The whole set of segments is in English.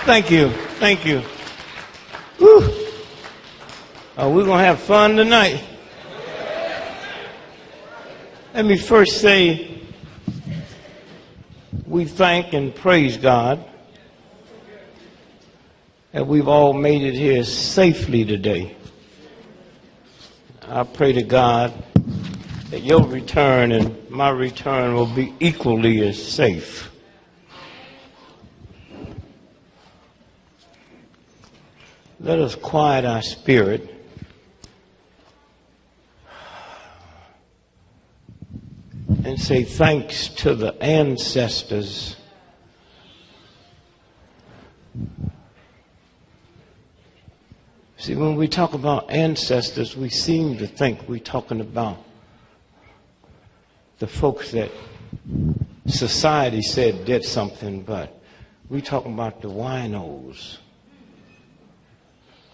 Thank you. Thank you. Whew. Oh, we're going to have fun tonight. Let me first say we thank and praise God that we've all made it here safely today. I pray to God that your return and my return will be equally as safe. Let us quiet our spirit and say thanks to the ancestors See, when we talk about ancestors, we seem to think we're talking about the folks that society said did something, but we're talking about the winos.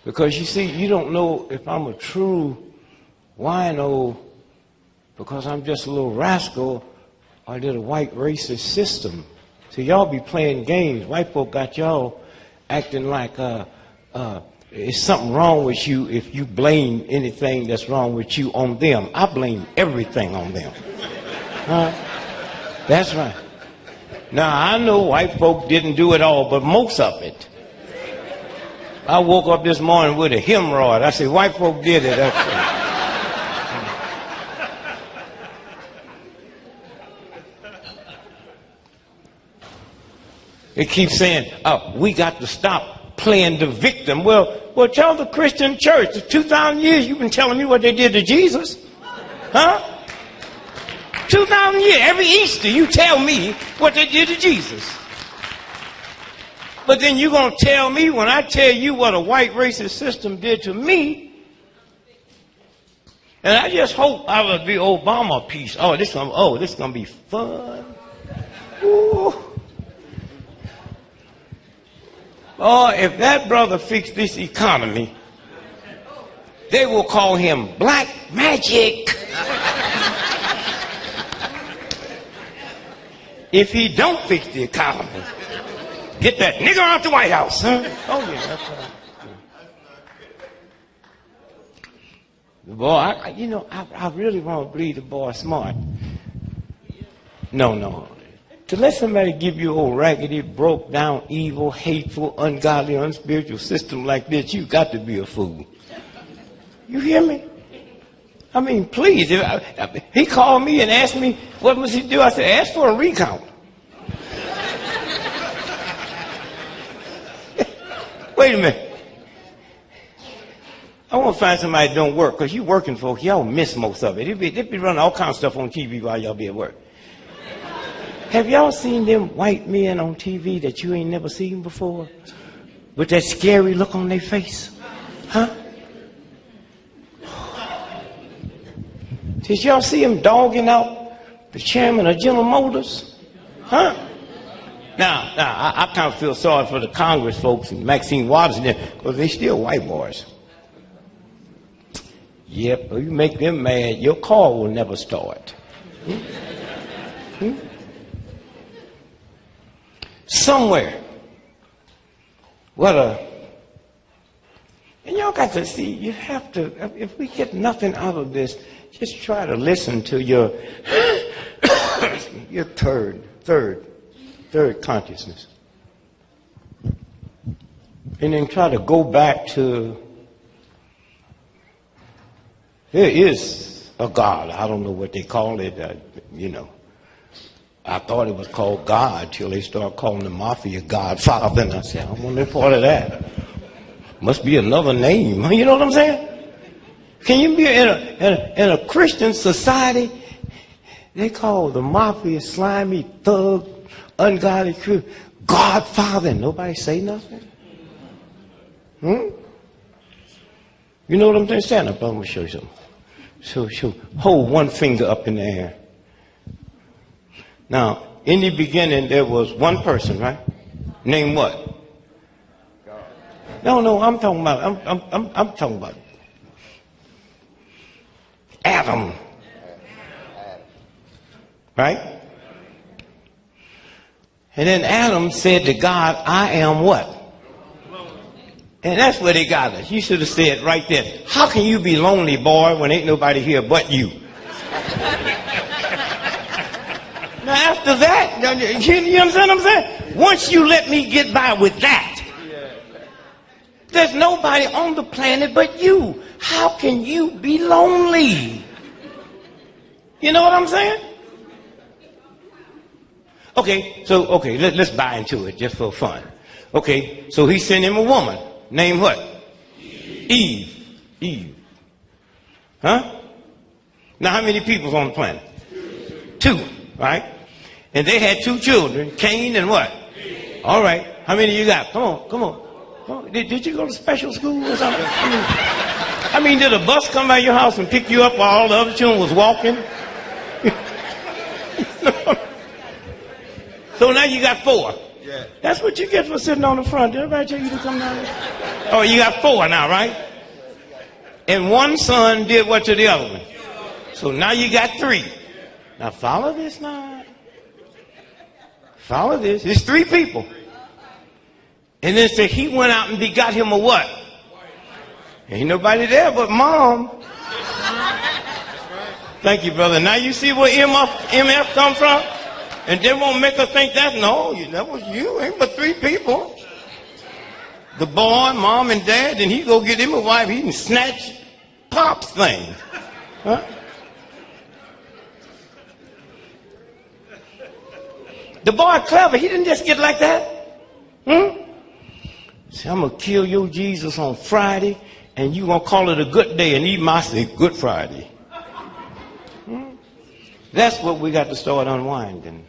Because you see, you don't know if I'm a true wino because I'm just a little rascal or did a white racist system. See, y'all be playing games. White folk got y'all acting like it's something wrong with you if you blame anything that's wrong with you on them. I blame everything on them. That's right. Now, I know white folk didn't do it all, but most of it. I woke up this morning with a hemorrhoid. I said, white folk did it. It keeps saying, we got to stop playing the victim. Well, tell the Christian church. For 2,000 years you've been telling me what they did to Jesus. Huh? 2,000 years. Every Easter you tell me what they did to Jesus. But then you're going to tell me when I tell you what a white racist system did to me. And I just hope I will be Obama piece. This is going to be fun. Ooh. Oh, if that brother fixed this economy, they will call him black magic. If he don't fix the economy, get that nigger out the White House. Huh? Oh, yeah, that's right. The boy, I really want to believe the boy smart. No. To let somebody give you old raggedy, broke down, evil, hateful, ungodly, unspiritual system like this, you got to be a fool. You hear me? I mean, please. He called me and asked me, what must he do? I said, ask for a recount. Wait a minute. I want to find somebody that don't work, because you working folks, y'all miss most of it. They be running all kinds of stuff on TV while y'all be at work. Have y'all seen them white men on TV that you ain't never seen before? With that scary look on their face? Huh? Did y'all see them dogging out the chairman of General Motors? Huh? Now, I kind of feel sorry for the Congress folks and Maxine Waters and them, because they still white boys. Yep, you make them mad, your car will never start. Somewhere, and y'all got to see, you have to, if we get nothing out of this, just try to listen to your third consciousness. And then try to go back to, there is a God. I don't know what they call it, I thought it was called God till they started calling the mafia Godfather. And I said, I want no part of that. Must be another name. You know what I'm saying? Can you be in a Christian society? They call the mafia slimy, thug, ungodly Godfather. And nobody say nothing? You know what I'm saying? Stand up. I'm going to show you something. So hold one finger up in the air. Now, in the beginning, there was one person, right? Named what? God. No, I'm talking about Adam. Right? And then Adam said to God, I am what? And that's where they got us. You should have said right there, how can you be lonely, boy, when ain't nobody here but you? Now after that, you understand what I'm saying? Once you let me get by with that, there's nobody on the planet but you. How can you be lonely? You know what I'm saying? Okay, let's buy into it just for fun. Okay, so he sent him a woman. Named what? Eve. Huh? Now how many people's on the planet? 2, right? And they had 2 children, Cain and what? All right. How many you got? Come on. Did you go to special school or something? I mean, did a bus come by your house and pick you up while all the other children was walking? So now you got 4. Yeah. That's what you get for sitting on the front. Did everybody tell you to come down there? Oh, you got 4 now, right? And one son did what to the other one? So now you got 3. Now follow this now. Follow this. It's 3 people. And then say he went out and begot him a what? Ain't nobody there but mom. Thank you, brother. Now you see where MF come from? And they won't make us think that was you. Ain't but 3 people. The boy, mom, and dad. Then he go get him a wife. He can snatch Pop's thing. Huh? The boy clever. He didn't just get like that. Say, I'm going to kill your Jesus on Friday, and you going to call it a good day, and eat my say, Good Friday. That's what we got to start unwinding.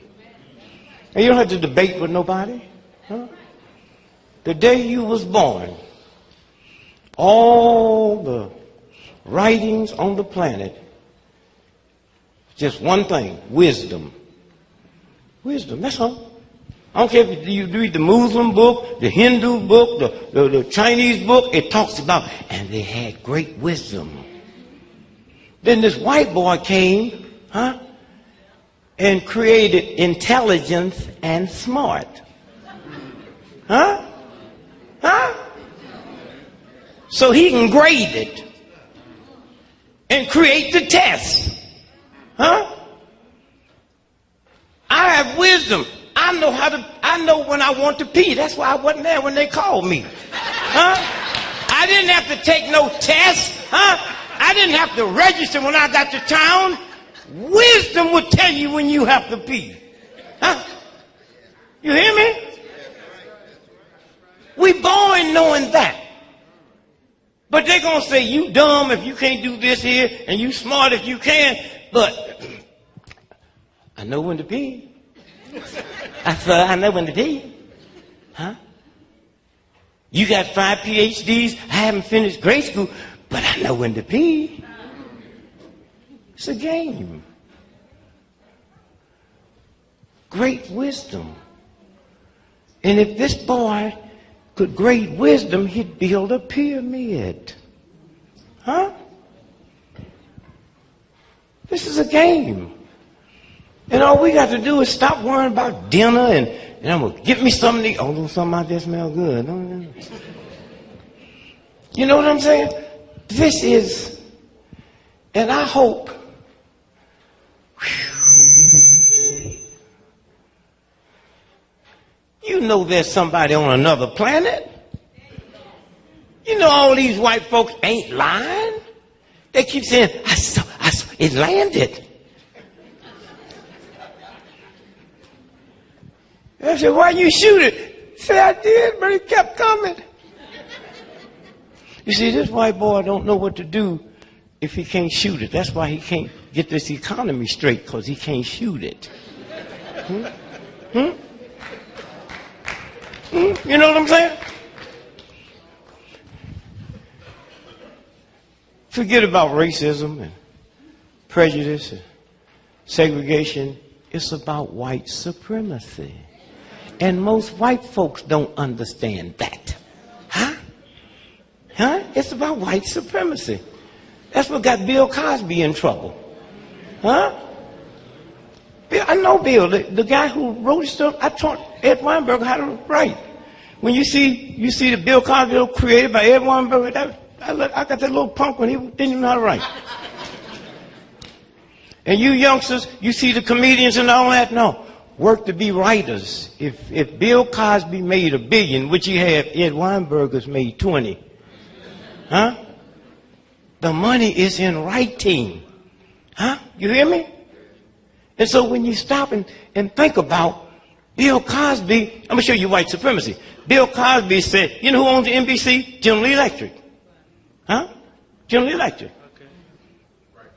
And you don't have to debate with nobody. Huh? The day you was born, all the writings on the planet, just one thing, wisdom. Wisdom, that's all. I don't care if you read the Muslim book, the Hindu book, the Chinese book, it talks about, and they had great wisdom. Then this white boy came, and created intelligence and smart. So he can grade it and create the test. I have wisdom. I know when I want to pee. That's why I wasn't there when they called me. I didn't have to take no test. I didn't have to register when I got to town. Wisdom would tell you when you have to pee. You hear me? We born knowing that. But they're going to say, you dumb if you can't do this here, and you smart if you can. But I know when to pee. I know when to pee. You got 5 PhDs. I haven't finished grade school, but I know when to pee. It's a game. Great wisdom. And if this boy could grade wisdom, he'd build a pyramid. This is a game. And all we got to do is stop worrying about dinner and I'm going to get me something to eat. Although something out there smell good. You know what I'm saying? This is, and I hope, you know there's somebody on another planet. You know all these white folks ain't lying. They keep saying, I saw, it landed. I said, why you shoot it? Say, I did, but it kept coming. You see, this white boy don't know what to do if he can't shoot it. That's why he can't get this economy straight, because he can't shoot it. You know what I'm saying? Forget about racism and prejudice and segregation. It's about white supremacy. And most white folks don't understand that. It's about white supremacy. That's what got Bill Cosby in trouble. I know Bill, the guy who wrote stuff. I taught Ed Weinberg how to write. When you see the Bill Cosby bill created by Ed Weinberger, I got that little punk when he didn't even know how to write. And you youngsters, you see the comedians and all that? No. Work to be writers. If Bill Cosby made $1 billion, which he had, Ed Weinberger's made 20. Huh? The money is in writing. Huh? You hear me? And so when you stop and think about Bill Cosby, I'm going to show you white supremacy. Bill Cosby said, you know who owns the NBC? General Electric. Huh? General Electric. Okay. Right.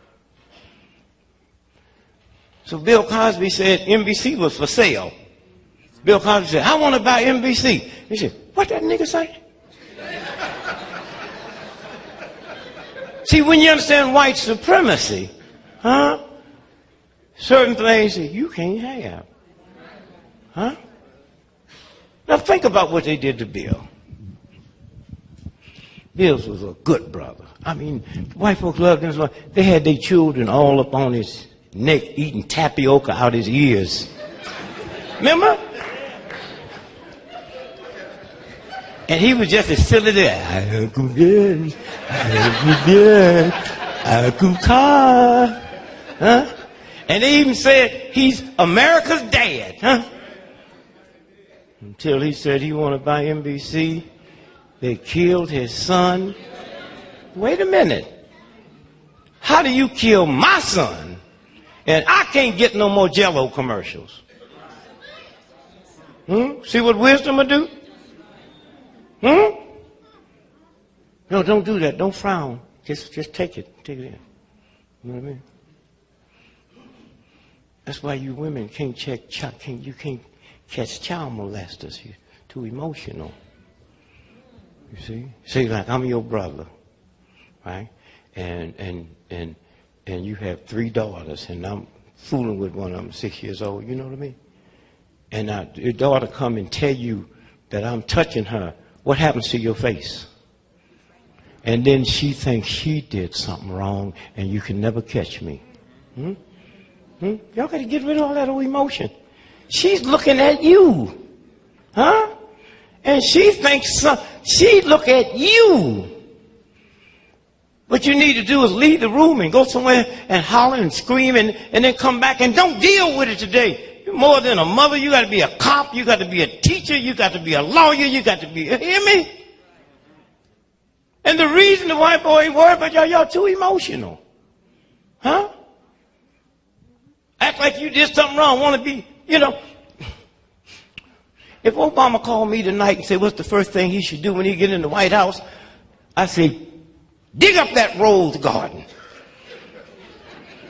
So Bill Cosby said NBC was for sale. Bill Cosby said, I want to buy NBC. He said, what that nigga say? See, when you understand white supremacy, huh? Certain things that you can't have. Huh? Now think about what they did to Bill. Bill was a good brother. I mean, white folks loved him. They had their children all up on his neck eating tapioca out his ears. Remember? And he was just as silly there. Uncle Dan, Uncle Dan, Uncle Carl. Huh? And they even said he's America's dad. Huh? Until he said he wanted to buy NBC. They killed his son. Wait a minute. How do you kill my son? And I can't get no more Jell-O commercials. See what wisdom will do? No, don't do that. Don't frown. Just take it. Take it in. You know what I mean? That's why you women can't you can't catch child molesters. You're too emotional. You see? Say like I'm your brother, right? And you have 3 daughters, and I'm fooling with one of them, 6 years old. You know what I mean? And now your daughter come and tell you that I'm touching her. What happens to your face? And then she thinks she did something wrong, and you can never catch me. Y'all got to get rid of all that old emotion. She's looking at you, huh? And she thinks she look at you. What you need to do is leave the room and go somewhere and holler and scream and then come back and don't deal with it today. You're more than a mother. You got to be a cop. You got to be a teacher. You got to be a lawyer. You got to be, hear me? And the reason the white boy ain't worried about y'all too emotional. Huh? Act like you did something wrong. Want to be, you know. If Obama called me tonight and said, what's the first thing he should do when he get in the White House? I say, dig up that rose garden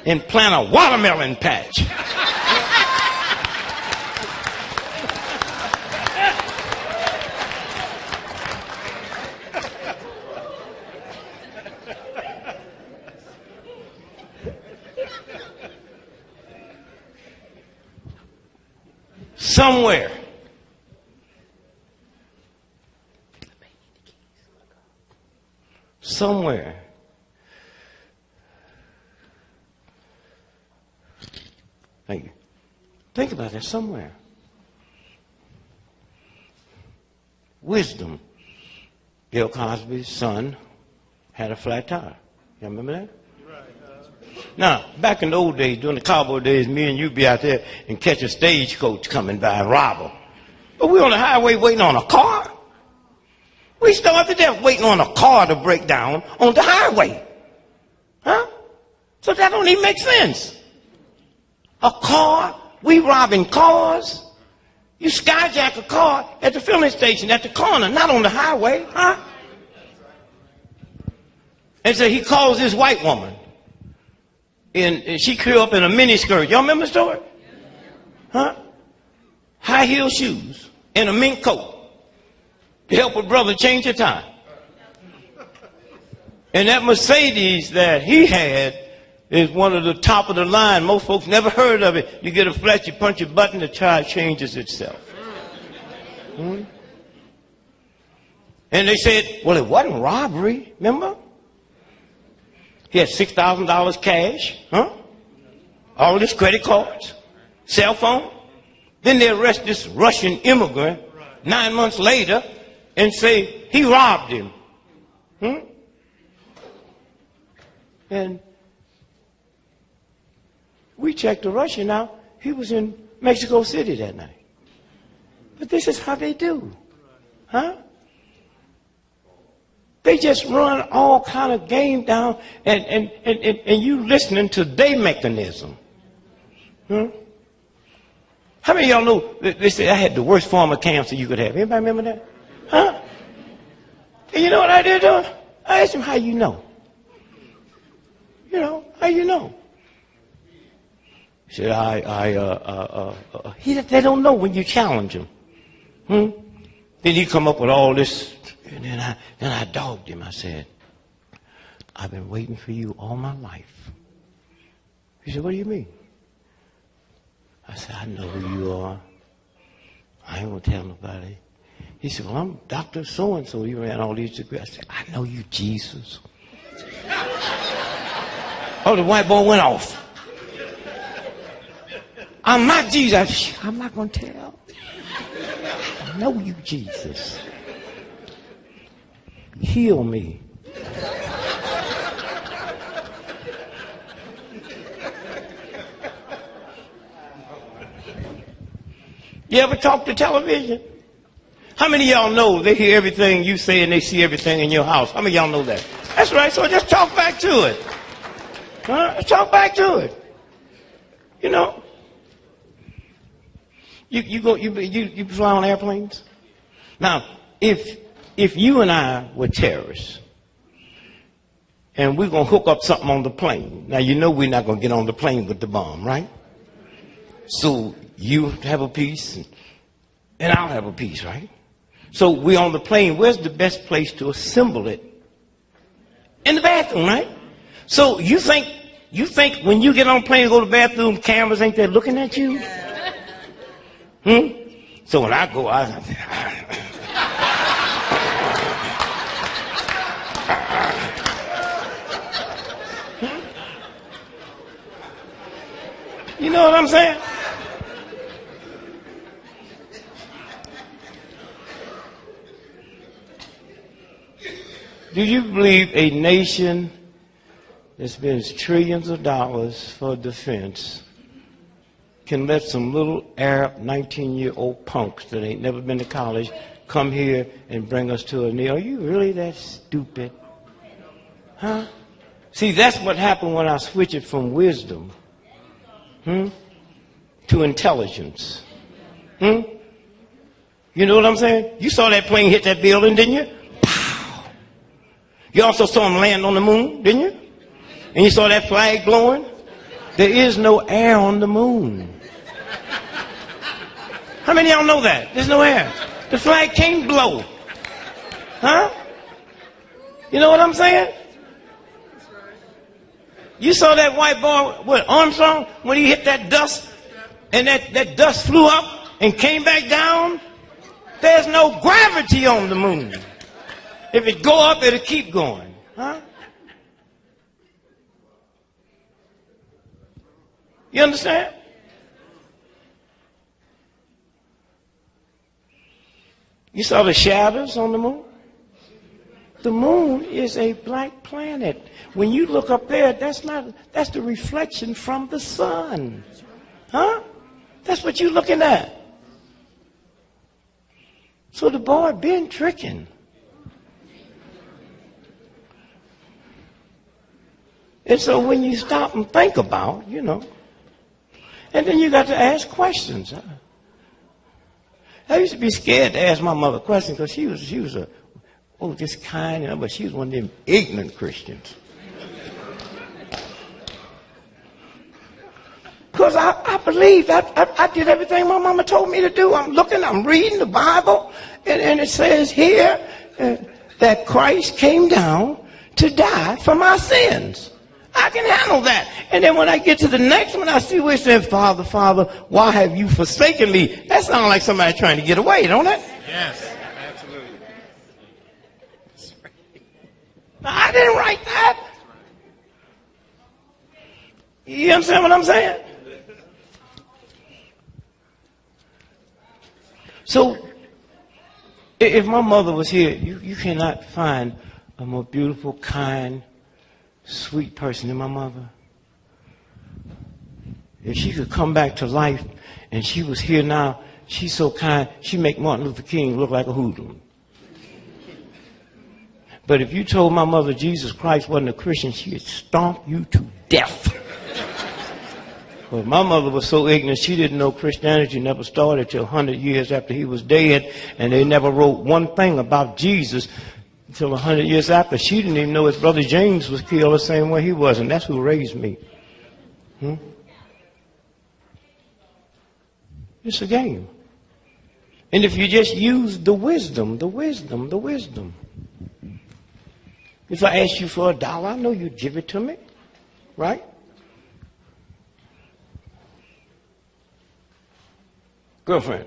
and plant a watermelon patch. Somewhere. Somewhere. Thank you. Think about that. Somewhere. Wisdom. Bill Cosby's son had a flat tire. You remember that? Now, back in the old days, during the cowboy days, me and you be out there and catch a stagecoach coming by and rob them. But we on the highway waiting on a car. We started there waiting on a car to break down on the highway. Huh? So that don't even make sense. A car, we robbing cars. You skyjack a car at the filling station at the corner, not on the highway. Huh? And so he calls this white woman. And she grew up in a miniskirt. Y'all remember the story? Huh? High heel shoes and a mink coat to help her brother change her time. And that Mercedes that he had is one of the top of the line. Most folks never heard of it. You get a flat, you punch a button, the tire changes itself. And they said, well, it wasn't robbery, remember? He had $6,000 cash, huh? All his credit cards, cell phone. Then they arrest this Russian immigrant 9 months later and say he robbed him. And we checked the Russian out. He was in Mexico City that night. But this is how they do. Huh? They just run all kind of game down and you listening to their mechanism. How many of y'all know they say I had the worst form of cancer you could have? Anybody remember that? Huh? And you know what I did to him? I asked him, how you know? You know, how you know? He said, they don't know when you challenge them. Then he come up with all this, and then I dogged him. I said, I've been waiting for you all my life. He said, what do you mean? I said, I know who you are. I ain't gonna tell nobody. He said, well, I'm Dr. So-and-so. He ran all these degrees. I said, I know you, Jesus. Oh, the white boy went off. I'm not Jesus. I'm not going to tell. I know you, Jesus. Heal me. You ever talk to television? How many of y'all know they hear everything you say and they see everything in your house? How many of y'all know that? That's right, so just talk back to it. Talk back to it. You know, you fly on airplanes? Now, if you and I were terrorists, and we're going to hook up something on the plane, now you know we're not going to get on the plane with the bomb, right? So you have a piece, and I'll have a piece, right? So we're on the plane. Where's the best place to assemble it? In the bathroom, right? So you think when you get on the plane and go to the bathroom, cameras ain't there looking at you? So when I go, you know what I'm saying? Do you believe a nation that spends trillions of dollars for defense can let some little Arab 19-year-old punks that ain't never been to college come here and bring us to a knee? Are you really that stupid? Huh? See, that's what happened when I switched it from wisdom to intelligence. You know what I'm saying? You saw that plane hit that building, didn't you? Pow! You also saw him land on the moon, didn't you? And you saw that flag blowing? There is no air on the moon. How many of y'all know that? There's no air. The flag can't blow. Huh? You know what I'm saying? You saw that white boy, what, Armstrong, when he hit that dust, and that dust flew up and came back down? There's no gravity on the moon. If it go up, it'll keep going. Huh? You understand? You saw the shadows on the moon? The moon is a black planet. When you look up there, that's the reflection from the sun. Huh? That's what you're looking at. So the boy been tricking. And so when you stop and think about, you know, and then you got to ask questions. I used to be scared to ask my mother questions because she was just kind, you know, but she was one of them ignorant Christians. Because I believed, I did everything my mama told me to do. I'm looking, I'm reading the Bible, and it says here that Christ came down to die for my sins. I can handle that. And then when I get to the next one, I see where it says, Father, Father, why have you forsaken me? That sounds like somebody trying to get away, don't it? Yes, absolutely. I didn't write that. You understand what I'm saying? So If my mother was here, you cannot find a more beautiful, kind, sweet person than my mother. If she could come back to life and she was here now, she's so kind, she'd make Martin Luther King look like a hoodlum. But if you told my mother Jesus Christ wasn't a Christian, she'd stomp you to death. But my mother was so ignorant, she didn't know Christianity never started till 100 years after he was dead, and they never wrote one thing about Jesus until 100 years after. She didn't even know his brother James was killed the same way he was, and that's who raised me. It's a game. And if you just use the wisdom. If I asked you for $1, I know you'd give it to me, right? Girlfriend,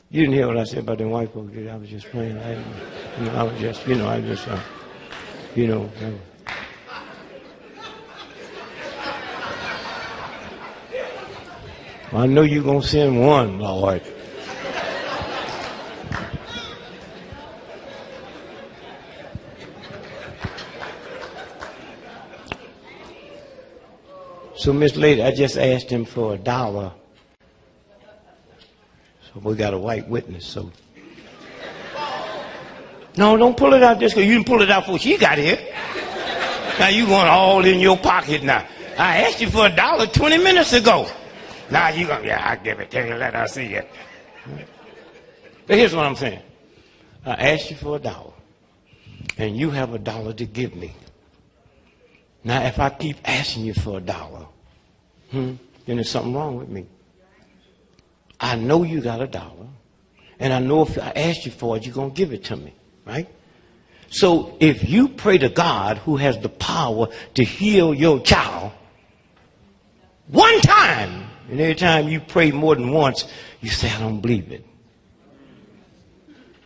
you didn't hear what I said about them white folks, did you? I was just playing. I was just. I know you're going to send one, Lord. So, Miss Lady, I just asked him for $1. So we got a white witness, so. No, don't pull it out just because you didn't pull it out before she got here. Now you going all in your pocket now. I asked you for $1 20 minutes ago. Now you going, yeah, I'll give it to you, let her see it. But here's what I'm saying. I asked you for $1, and you have $1 to give me. Now, if I keep asking you for $1, then there's something wrong with me. I know you got $1, and I know if I ask you for it, you're going to give it to me, right? So if you pray to God who has the power to heal your child one time, and every time you pray more than once, you say, I don't believe it.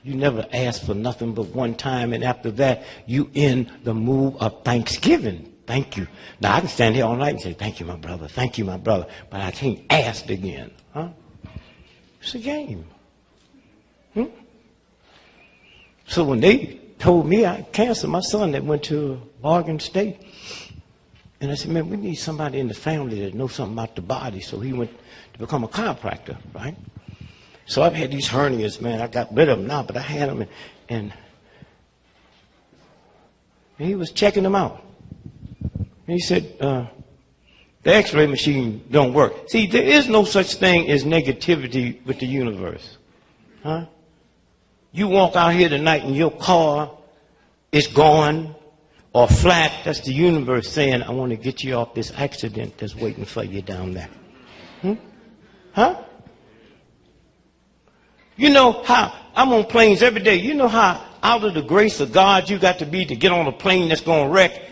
You never ask for nothing but one time, and after that, you in the mood of thanksgiving. Thank you. Now, I can stand here all night and say, thank you, my brother. Thank you, my brother. But I can't ask again. Huh? It's a game. So when they told me I canceled my son that went to Oregon State, and I said, man, we need somebody in the family that knows something about the body. So he went to become a chiropractor, right? So I've had these hernias, man. I got rid of them now, but I had them, and he was checking them out. And he said, the x-ray machine don't work. See, there is no such thing as negativity with the universe. Huh? You walk out here tonight and your car is gone or flat. That's the universe saying, I want to get you off this accident that's waiting for you down there. Huh? You know how, I'm on planes every day. You know how out of the grace of God you got to be to get on a plane that's going to wreck?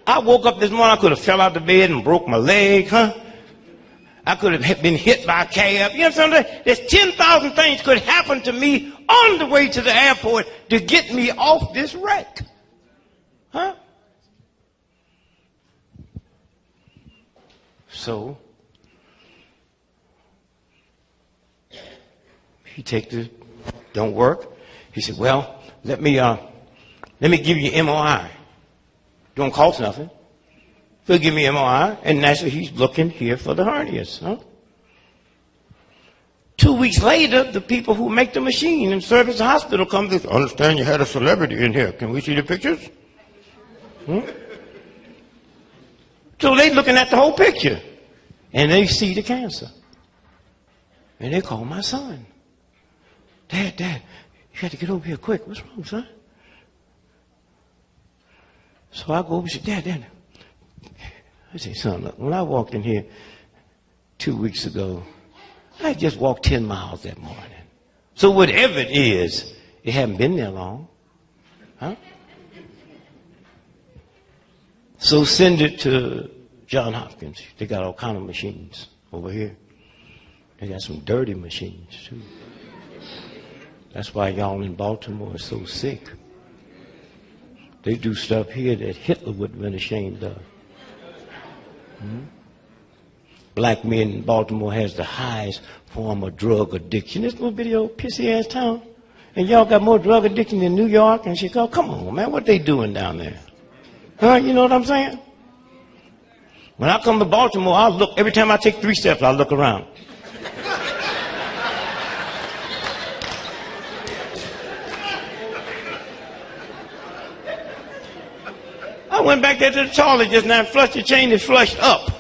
I woke up this morning, I could have fell out of bed and broke my leg, I could have been hit by a cab. You know what I'm saying? There's 10,000 things could happen to me on the way to the airport to get me off this wreck. Huh? So, he take the, don't work. He said, well, let me give you MRI. Don't cost nothing. He'll give me MRI, and naturally he's looking here for the hernias. Huh? 2 weeks later, the people who make the machine and service the hospital come to understand you had a celebrity in here. Can we see the pictures? So they looking at the whole picture, and they see the cancer. And they call my son. Dad, you got to get over here quick. What's wrong, son? So I go over and say, Dad. I say, son, look, when I walked in here 2 weeks ago, I just walked 10 miles that morning. So whatever it is, it hadn't been there long. Huh? So send it to John Hopkins. They got all kind of machines over here. They got some dirty machines, too. That's why y'all in Baltimore are so sick. They do stuff here that Hitler would have been ashamed of. Black men in Baltimore has the highest form of drug addiction. This little bitty old pissy ass town. And y'all got more drug addiction than New York and Chicago. Come on, man, what they doing down there? Huh? You know what I'm saying? When I come to Baltimore, I look, every time I take 3 steps, I look around. I went back there to the toilet just now and flushed the chain and flushed up.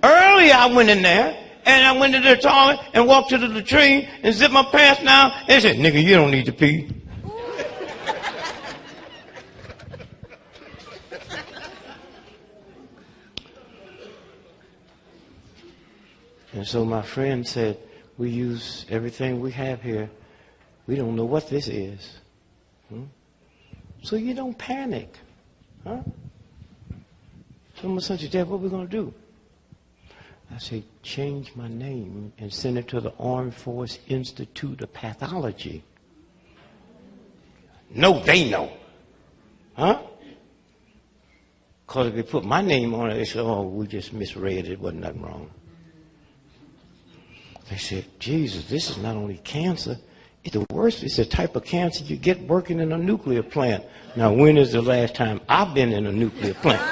Earlier I went in there, and I went to the toilet and walked to the latrine and zipped my pants down and said, nigga, you don't need to pee. And so my friend said, we use everything we have here. We don't know what this is. So you don't panic. Huh? So my son said, Dad, what are we going to do? I say, change my name and send it to the Armed Force Institute of Pathology. No, they know. Huh? Because if they put my name on it, they say, oh, we just misread it. Wasn't nothing wrong. They said, Jesus, this is not only cancer. It's the worst. It's the type of cancer you get working in a nuclear plant. Now, when is the last time I've been in a nuclear plant?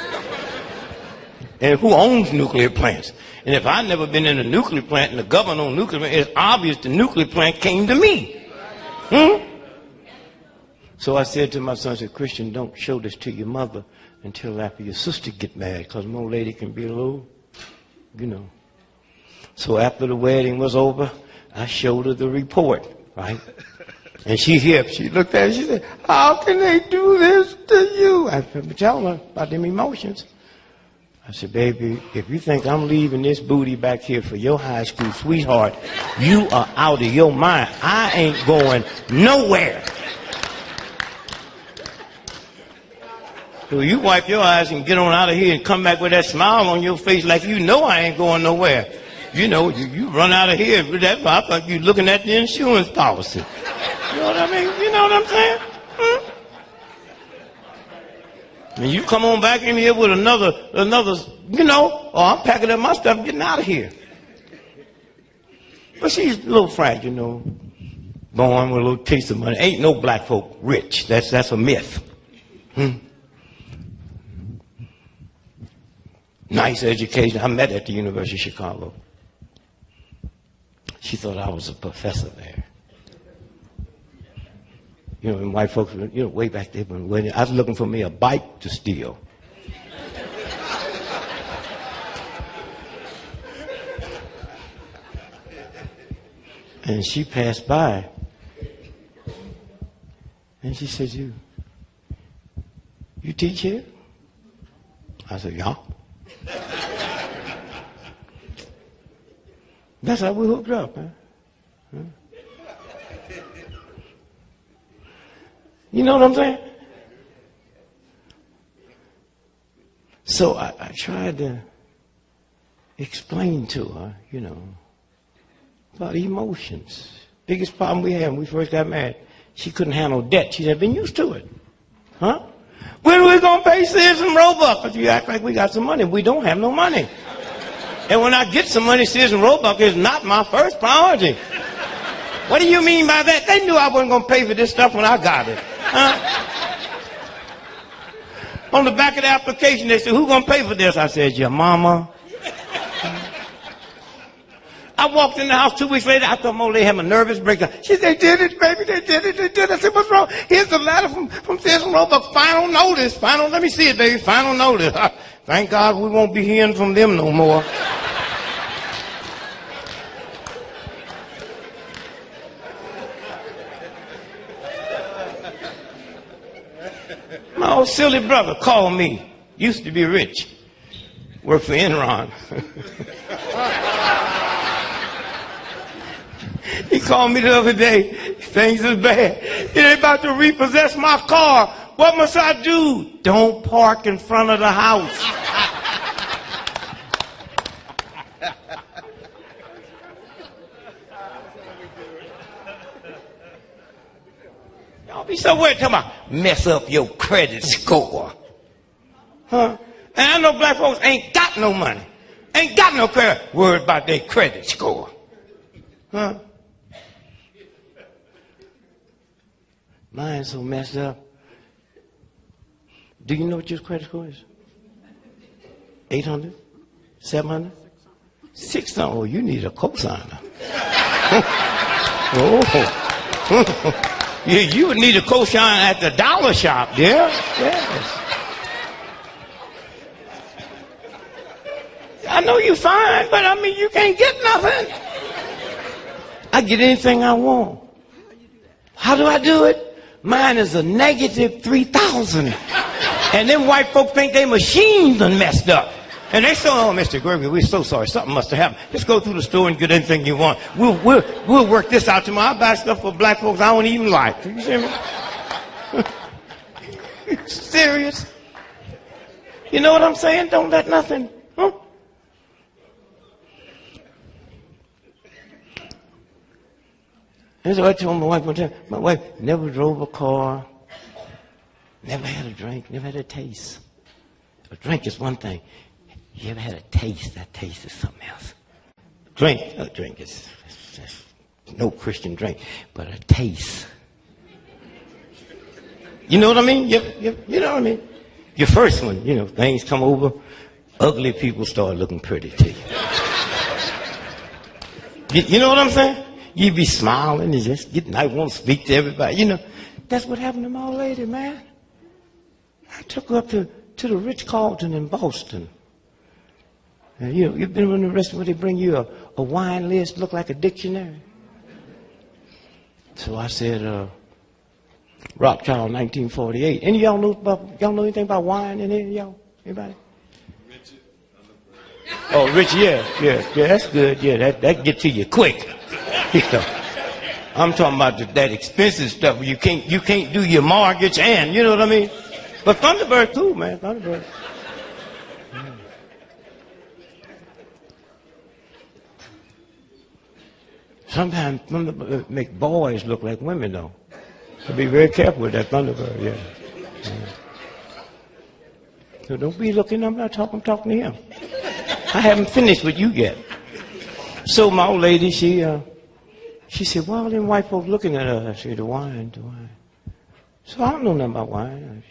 And who owns nuclear plants? And if I'd never been in a nuclear plant and the government owned nuclear plant, it's obvious the nuclear plant came to me. So I said to my son, I said, Christian, don't show this to your mother until after your sister get married, because my old lady can be a little, you know. So after the wedding was over, I showed her the report, right? And she looked at it, she said, how can they do this to you? I said, tell her about them emotions. I said, baby, if you think I'm leaving this booty back here for your high school sweetheart, you are out of your mind. I ain't going nowhere. So you wipe your eyes and get on out of here and come back with that smile on your face like you know I ain't going nowhere. You know, you run out of here. I thought you looking at the insurance policy. You know what I mean? You know what I'm saying? And you come on back in here with another, you know, oh, I'm packing up my stuff, getting out of here. But she's a little frank, you know, born with a little taste of money. Ain't no black folk rich. That's a myth. Nice education. I met at the University of Chicago. She thought I was a professor there. You know, and white folks, you know, way back there, when I was looking for me a bike to steal. And she passed by, and she said, you teach here? I said, yeah. That's how we hooked up, man. You know what I'm saying? So I tried to explain to her, you know, about emotions. Biggest problem we had when we first got married, she couldn't handle debt. She had been used to it. Huh? When are we going to pay Sears and Roebuck? But you act like we got some money. We don't have no money. And when I get some money, Sears and Roebuck is not my first priority. What do you mean by that? They knew I wasn't going to pay for this stuff when I got it. Huh? On the back of the application, they said, who's going to pay for this? I said, your mama. I walked in the house 2 weeks later. I thought my old lady had a nervous breakdown. She said, they did it, baby. They did it. I said, what's wrong? Here's the letter from Sears and Roebuck. Final notice. Let me see it, baby. Final notice. Thank God we won't be hearing from them no more. My old silly brother called me. Used to be rich. Worked for Enron. He called me the other day. Things is bad. They're about to repossess my car. What must I do? Don't park in front of the house. Y'all be so worried talking about mess up your credit score. Huh? And I know black folks ain't got no money. Ain't got no credit. Worried about their credit score. Huh? Mine's so messed up. Do you know what your credit score is? 800? 700? 600? Oh, you need a cosigner. Oh. You would need a cosigner at the dollar shop, yeah? Yes. I know you're fine, but I mean, you can't get nothing. I get anything I want. How do I do it? Mine is a negative 3,000. And them white folks think their machines done messed up. And they say, oh, Mr. Gregory, we're so sorry. Something must have happened. Just go through the store and get anything you want. We'll work this out tomorrow. I buy stuff for black folks I don't even like. You see me? Serious? You know what I'm saying? Don't let nothing. Huh? That's what I told my wife one time. My wife never drove a car, never had a drink, never had a taste. A drink is one thing. You ever had a taste? That taste is something else. A drink is just no Christian drink, but a taste. You know what I mean? You know what I mean? Your first one, you know, things come over, ugly people start looking pretty to you. You know what I'm saying? You be smiling and just getting, I want to speak to everybody. You know, that's what happened to my old lady, man. I took her up to the Ritz-Carlton in Boston. And, you know, you've been in the restaurant where they bring you a wine list, look like a dictionary. So I said, Rothschild 1948. Any of y'all know anything about wine in here, y'all? Anybody? Richard. Oh, Richard, yeah, that's good. Yeah, that get to you quick. You know, I'm talking about that expensive stuff where you can't do your mortgage and, you know what I mean? But Thunderbird too, man, Thunderbird. Sometimes Thunderbird make boys look like women, though. So be very careful with that Thunderbird, yeah. So don't be looking, I'm talking to him. I haven't finished with you yet. So my old lady, she said, well, them white folks looking at us. I said, the wine. So I don't know nothing about wine.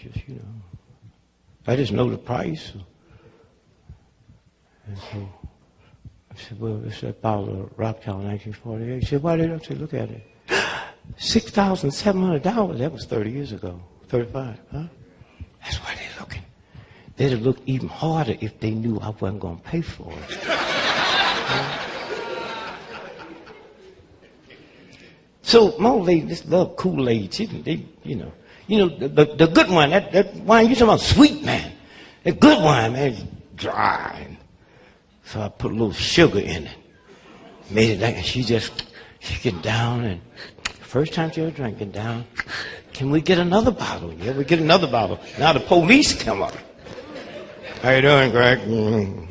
I just know the price. And so I said, well, it's that bottle of Rothschild 1948. She said, why did I say, look at it. $6,700. That was 30 years ago. 35, huh? That's why they're looking. They'd have looked even harder if they knew I wasn't going to pay for it. So my old lady just loved Kool-Aid. The good one, that wine you talking about, sweet, man. The good wine, man, is dry. So I put a little sugar in it. Made it like, and she get down, and first time she ever drank it down. Can we get another bottle? Yeah, we get another bottle. Now the police come up. How you doing, Greg? Mm-hmm.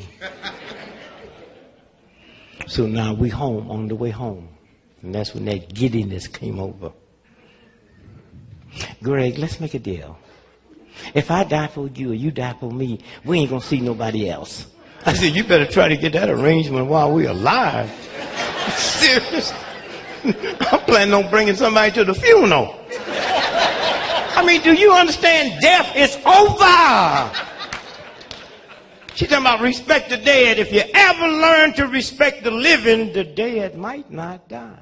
So now we home, on the way home. And that's when that giddiness came over. Greg, let's make a deal. If I die for you or you die for me, we ain't going to see nobody else. I said, you better try to get that arrangement while we're alive. Serious? I'm planning on bringing somebody to the funeral. I mean, do you understand? Death is over. She's talking about respect the dead. If you ever learn to respect the living, the dead might not die.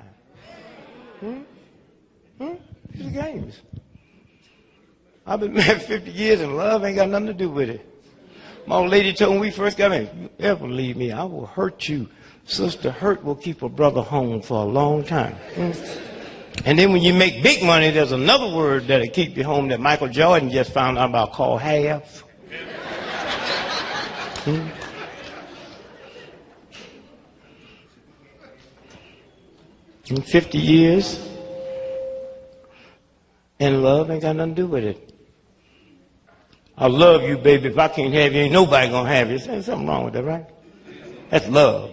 It's the games. I've been married 50 years and love ain't got nothing to do with it. My old lady told me we first got married, if you ever leave me, I will hurt you. Sister, hurt will keep a brother home for a long time. And then when you make big money, there's another word that'll keep you home that Michael Jordan just found out about called half. In 50 years, and love ain't got nothing to do with it. I love you, baby. If I can't have you, ain't nobody gonna have you. There's something wrong with that, right? That's love.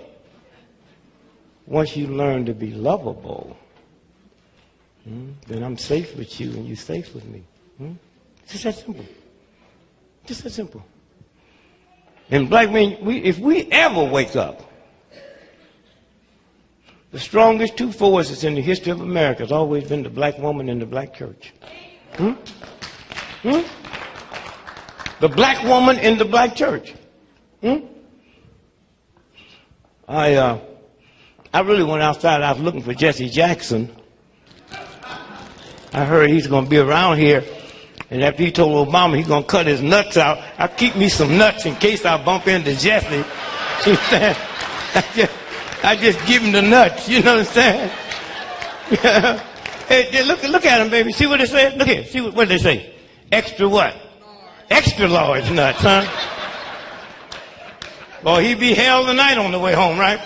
Once you learn to be lovable, then I'm safe with you and you're safe with me. Just that simple. Just that simple. And black men, if we ever wake up, the strongest two forces in the history of America has always been the black woman and the black church. Hmm? Hmm? The black woman in the black church. Hmm? I really went outside. I was looking for Jesse Jackson. I heard he's going to be around here. And after he told Obama he's going to cut his nuts out, I keep me some nuts in case I bump into Jesse. I just give him the nuts. You know what I'm saying? Yeah. Hey, look at him, baby. See what they say? Look here. See what they say? Extra what? Extra large nuts, huh? Well, he be hell tonight on the way home, right?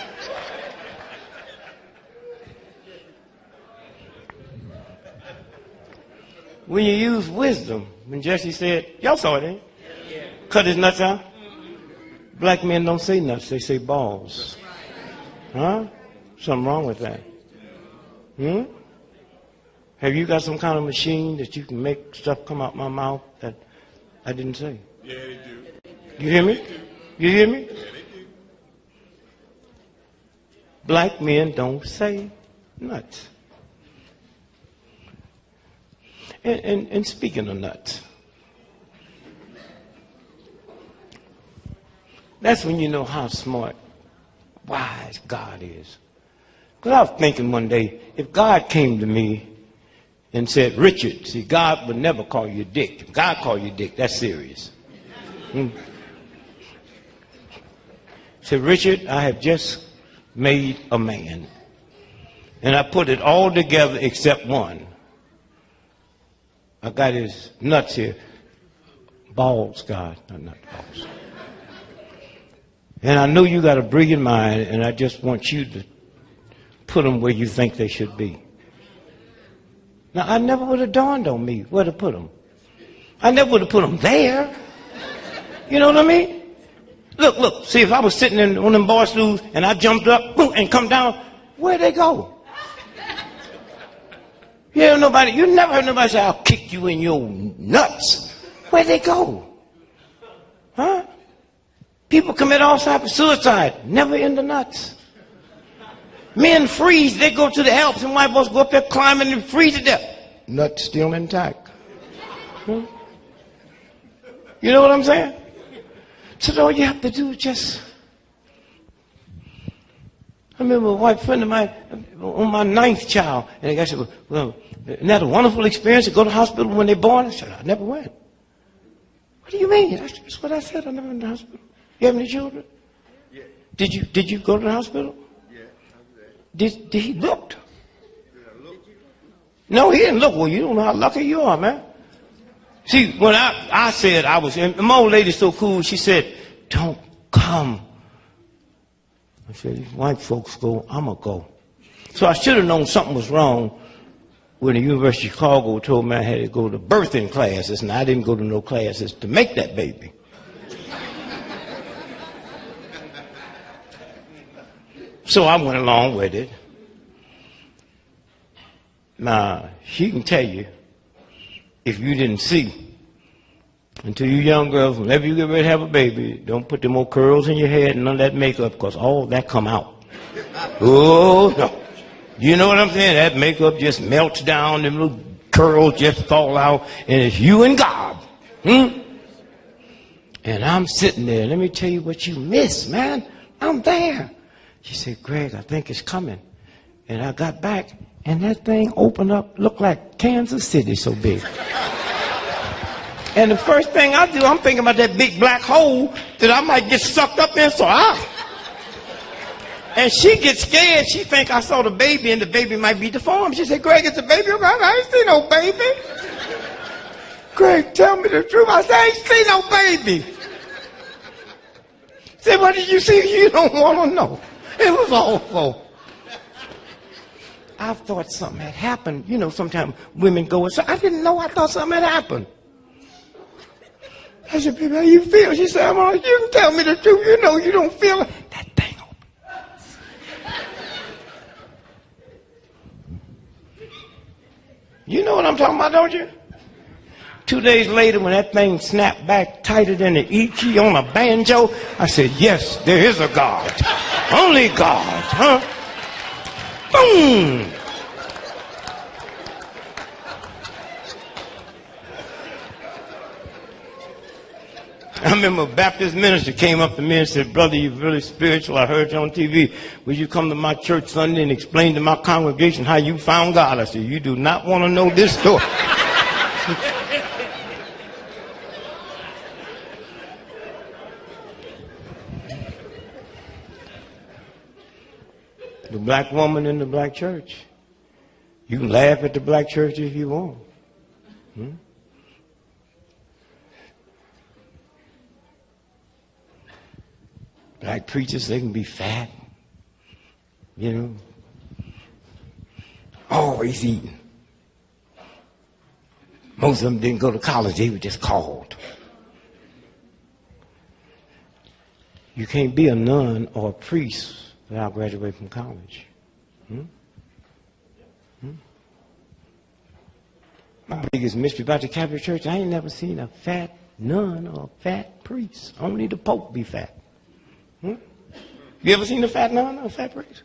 When you use wisdom, when Jesse said, y'all saw it, ain't you? Cut his nuts out. Black men don't say nuts, they say balls. Huh? Something wrong with that. Hmm? Have you got some kind of machine that you can make stuff come out my mouth that I didn't say? Yeah, they do. You hear me? You hear me? Yeah, they do. Black men don't say nuts. And speaking of nuts, that's when you know how smart, wise God is. Because I was thinking one day, if God came to me and said, Richard, see, God would never call you Dick. If God called you Dick, that's serious. Said, Richard, I have just made a man. And I put it all together except one. I got his nuts here. Balls, God, not balls. And I know you got a brilliant mind, and I just want you to put them where you think they should be. Now, I never would have dawned on me where to put them. I never would have put them there. You know what I mean? Look, see, if I was sitting in one of them bar stools and I jumped up boom, and come down, where'd they go? You never heard nobody say, I'll kick you in your nuts. Where'd they go? Huh? People commit all types of suicide, never in the nuts. Men freeze, they go to the Alps, and white boys go up there climbing and freeze to death. Nuts still intact. Hmm? You know what I'm saying? So all you have to do is just... I remember a white friend of mine on my 9th child, and the guy said, well, isn't that a wonderful experience to go to the hospital when they're born? I said, I never went. What do you mean? That's what I said. I never went to the hospital. You have any children? Yeah. Did you go to the hospital? Yeah, I was there. Did he look? Did I look? No, he didn't look. Well, you don't know how lucky you are, man. See, when I said I was, and my old lady's so cool, she said, don't come. I said, these white folks go, I'm going to go. So I should have known something was wrong when the University of Chicago told me I had to go to birthing classes, and I didn't go to no classes to make that baby. So I went along with it. Now, she can tell you, if you didn't see, until you young girls, whenever you get ready to have a baby, don't put them old curls in your head and none of that makeup, because all that come out. Oh, no. You know what I'm saying? That makeup just melts down, them little curls just fall out, and it's you and God. And I'm sitting there. Let me tell you what you miss, man. I'm there. She said, Greg, I think it's coming. And I got back, and that thing opened up, looked like Kansas City so big. And the first thing I do, I'm thinking about that big black hole that I might get sucked up in, so and she gets scared. She think I saw the baby and the baby might be deformed. She said, Greg, it's a baby. I ain't see no baby. Greg, tell me the truth. I said, I ain't see no baby. She said, what did you see? You don't want to know. It was awful. I thought something had happened. You know, sometimes women go, so I didn't know. I thought something had happened. I said, baby, how you feel? She said, you can tell me the truth. You know you don't feel it. That thing open. You know what I'm talking about, don't you? 2 days later, when that thing snapped back tighter than the E key on a banjo, I said, yes, there is a God. Only God, huh? Boom! I remember a Baptist minister came up to me and said, brother, you're really spiritual. I heard you on TV. Would you come to my church Sunday and explain to my congregation how you found God? I said, you do not want to know this story. The black woman in the black church. You can laugh at the black church if you want. Black preachers, they can be fat, you know, always eating. Most of them didn't go to college, they were just called. You can't be a nun or a priest without graduating from college. My biggest mystery about the Catholic Church, I ain't never seen a fat nun or a fat priest. Only the Pope be fat. You ever seen a fat nun or a fat priest?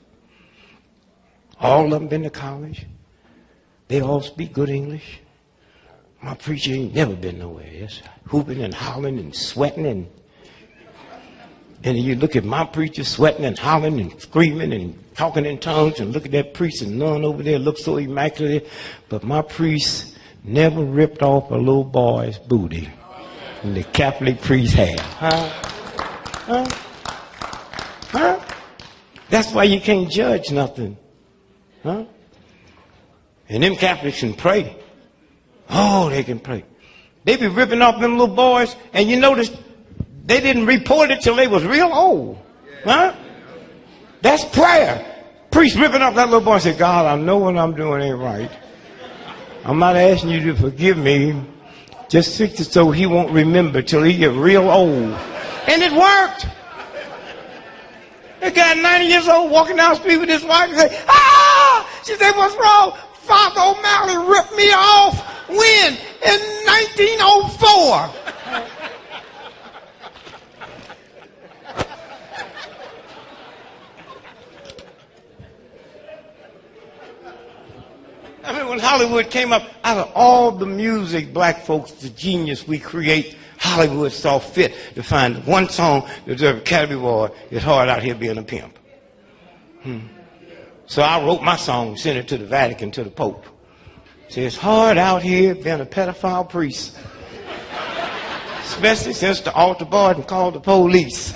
All of them been to college. They all speak good English. My preacher ain't never been nowhere. Just hooping and hollering and sweating and you look at my preacher sweating and hollering and screaming and talking in tongues, and look at that priest and nun over there looks so immaculate. But my priest never ripped off a little boy's booty. And the Catholic priest have. Huh? That's why you can't judge nothing. And them Catholics can pray. Oh, they can pray. They be ripping off them little boys, and you notice they didn't report it till they was real old. That's prayer. Priest ripping off that little boy and said, God, I know what I'm doing ain't right. I'm not asking you to forgive me. Just fix it so he won't remember till he get real old. And it worked. A guy 90 years old walking down the street with his wife and say, ah! She said, what's wrong? Father O'Malley ripped me off. When? In 1904. I mean, when Hollywood came up, out of all the music, black folks, the genius we create, Hollywood saw fit to find one song that deserved Academy Award. It's hard out here being a pimp. So I wrote my song, sent it to the Vatican, to the Pope. Said, it's hard out here being a pedophile priest. Especially since the altar boy and called the police.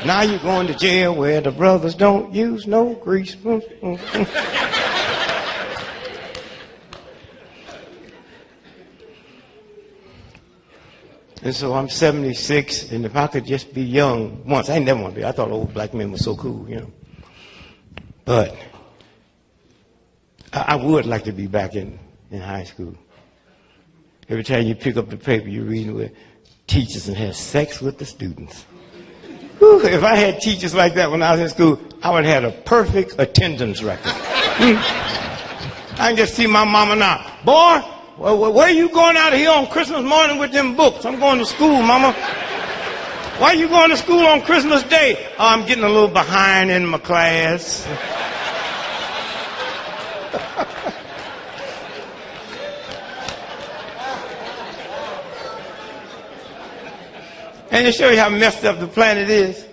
Now you're going to jail where the brothers don't use no grease. And so I'm 76, and if I could just be young once, I ain't never want to be. I thought old black men were so cool, you know. But I would like to be back in high school. Every time you pick up the paper, you're reading where teachers and have sex with the students. Whew, if I had teachers like that when I was in school, I would have had a perfect attendance record. I can just see my mama now. Boy, where are you going out of here on Christmas morning with them books? I'm going to school, mama. Why are you going to school on Christmas Day? Oh, I'm getting a little behind in my class. And to show you how messed up the planet is,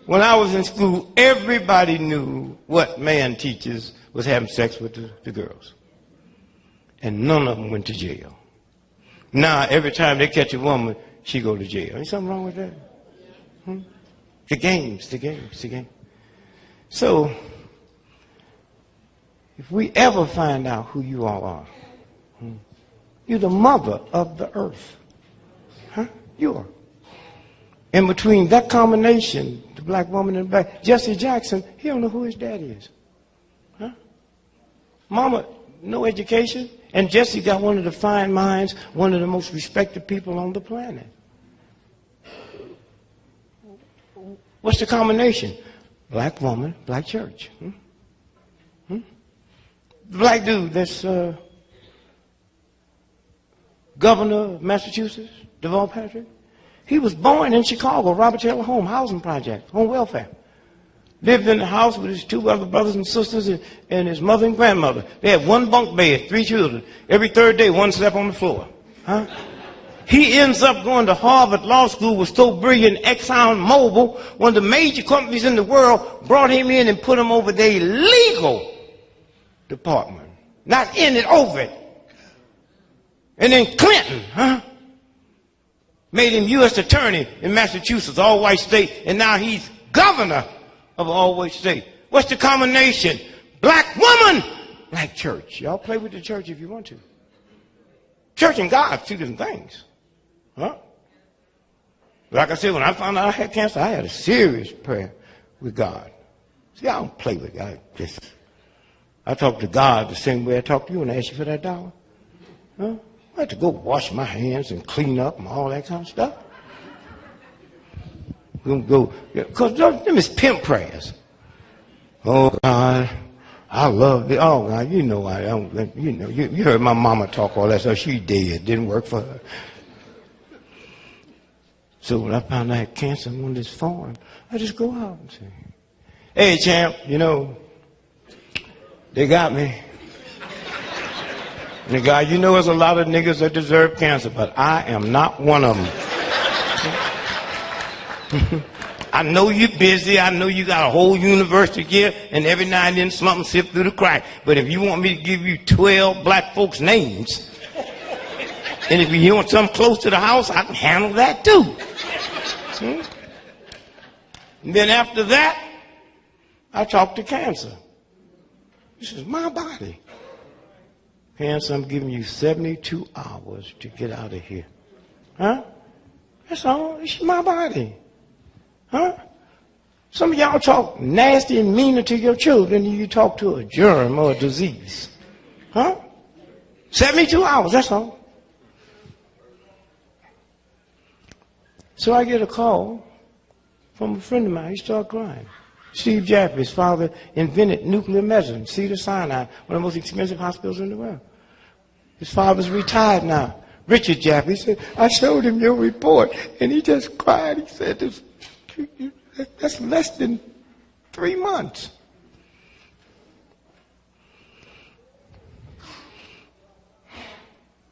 when I was in school, everybody knew what man teachers was having sex with the girls. And none of them went to jail. Now, every time they catch a woman, she go to jail. Ain't something wrong with that? The games. So, if we ever find out who you all are, you're the mother of the earth. You are. And between that combination, the black woman and the black, Jesse Jackson, he don't know who his daddy is. Mama, no education. And Jesse got one of the fine minds, one of the most respected people on the planet. What's the combination? Black woman, black church. The black dude that's governor of Massachusetts, Deval Patrick. He was born in Chicago, Robert Taylor Home, housing project, home welfare. Lived in the house with his 2 other brothers and sisters and his mother and grandmother. They had 1 bunk bed, 3 children. Every third day, 1 slept on the floor. Huh? He ends up going to Harvard Law School, was so brilliant, Exxon Mobil, one of the major companies in the world, brought him in and put him over their legal department. Not in it, over it. And then Clinton, made him U.S. attorney in Massachusetts, all-white state, and now he's governor of an all-white state. What's the combination? Black woman, black church. Y'all play with the church if you want to. Church and God are 2 different things. Huh? Like I said, when I found out I had cancer, I had a serious prayer with God. See, I don't play with God. I talk to God the same way I talk to you when I ask you for that dollar. Huh? I had to go wash my hands and clean up and all that kind of stuff. Because them is pimp prayers. Oh, God, I love it. Oh, God, you know I don't, you know, you heard my mama talk all that stuff. She dead. Didn't work for her. So when I found I had cancer in one of this farm, I just go out and say, hey, champ, you know, they got me. And the guy, you know, there's a lot of niggas that deserve cancer, but I am not one of them. I know you're busy. I know you got a whole university here, and every now and then something slips through the crack. But if you want me to give you 12 black folks' names, and if you want something close to the house, I can handle that too. And then after that, I talk to cancer. This is my body. Cancer, I'm giving you 72 hours to get out of here. Huh? That's all. It's my body. Huh? Some of y'all talk nasty and meaner to your children than you talk to a germ or a disease. Huh? 72 hours, that's all. So I get a call from a friend of mine. He started crying. Steve Jaffe, his father invented nuclear medicine, Cedars-Sinai, one of the most expensive hospitals in the world. His father's retired now. Richard Jaffe, he said, I showed him your report, and he just cried. He said, that's less than 3 months.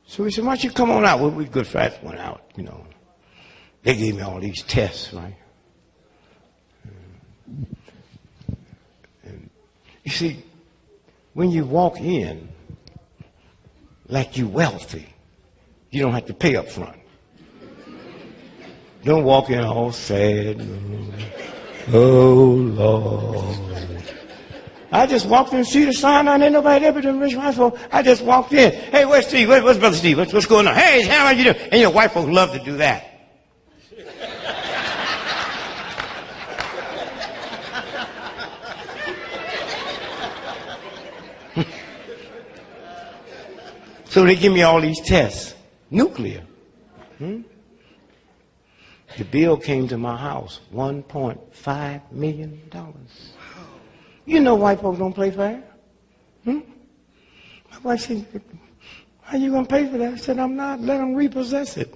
So he said, why don't you come on out? Well, we Good Friday went out, you know. They gave me all these tests, right? And you see, when you walk in like you're wealthy, you don't have to pay up front. Don't walk in all sad. Oh, Lord. I just walked in, see the sign on there, nobody ever done rich white folk. I just walked in. Hey, where's Steve? Where's Brother Steve? What's going on? Hey, how are you doing? And you know, white folks love to do that. So they give me all these tests. Nuclear. The bill came to my house, $1.5 million. You know white folks don't play fair. My wife said, how you going to pay for that? I said, I'm not. Let them repossess it.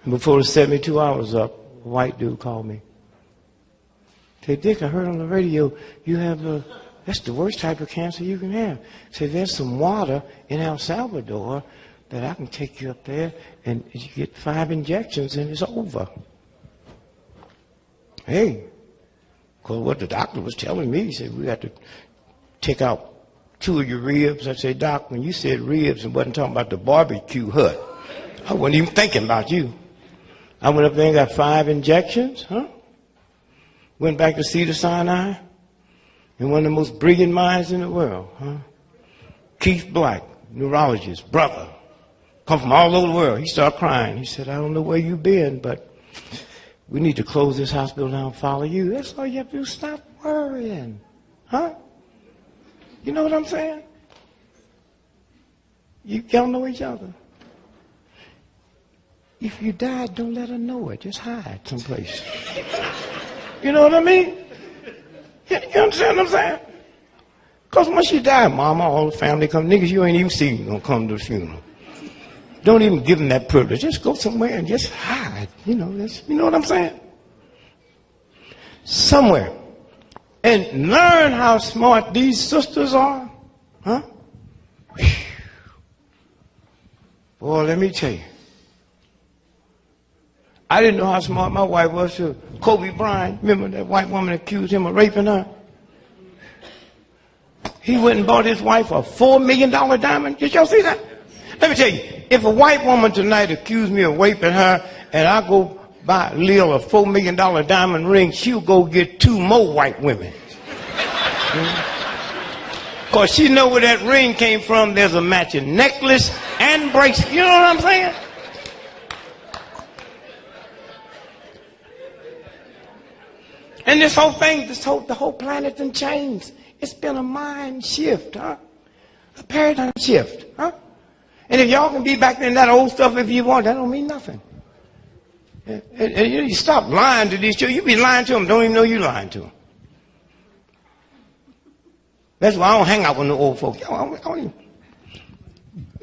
Before the 72 hours up, a white dude called me. Said, Dick, I heard on the radio you have that's the worst type of cancer you can have. Said, there's some water in El Salvador that I can take you up there and you get 5 injections and it's over. Hey, because what the doctor was telling me, he said, we got to take out 2 of your ribs. I said, Doc, when you said ribs and wasn't talking about the barbecue hut, I wasn't even thinking about you. I went up there and got 5 injections, Went back to Cedars-Sinai, and one of the most brilliant minds in the world, Keith Black, neurologist, brother, come from all over the world. He started crying. He said, I don't know where you've been, but we need to close this hospital down and follow you. That's all you have to do. Stop worrying. You know what I'm saying? Y'all know each other. If you died, don't let her know it. Just hide someplace. You know what I mean? You understand what I'm saying? Because once you die, mama, all the family come. Niggas you ain't even seen gonna come to the funeral. Don't even give them that privilege. Just go somewhere and just hide. You know what I'm saying? Somewhere. And learn how smart these sisters are. Huh? Boy, let me tell you. I didn't know how smart my wife was too. Kobe Bryant, remember that white woman accused him of raping her? He went and bought his wife a $4 million diamond. Did y'all see that? Let me tell you, if a white woman tonight accused me of raping her and I go buy Lil a $4 million diamond ring, she'll go get 2 more white women. Because she know where that ring came from. There's a matching necklace and bracelet. You know what I'm saying? And this whole thing, the whole planet done changed. It's been a mind shift, huh? A paradigm shift, huh? And if y'all can be back in that old stuff if you want, that don't mean nothing. And you stop lying to these children. You be lying to them, don't even know you lying to them. That's why I don't hang out with no old folks. I don't even.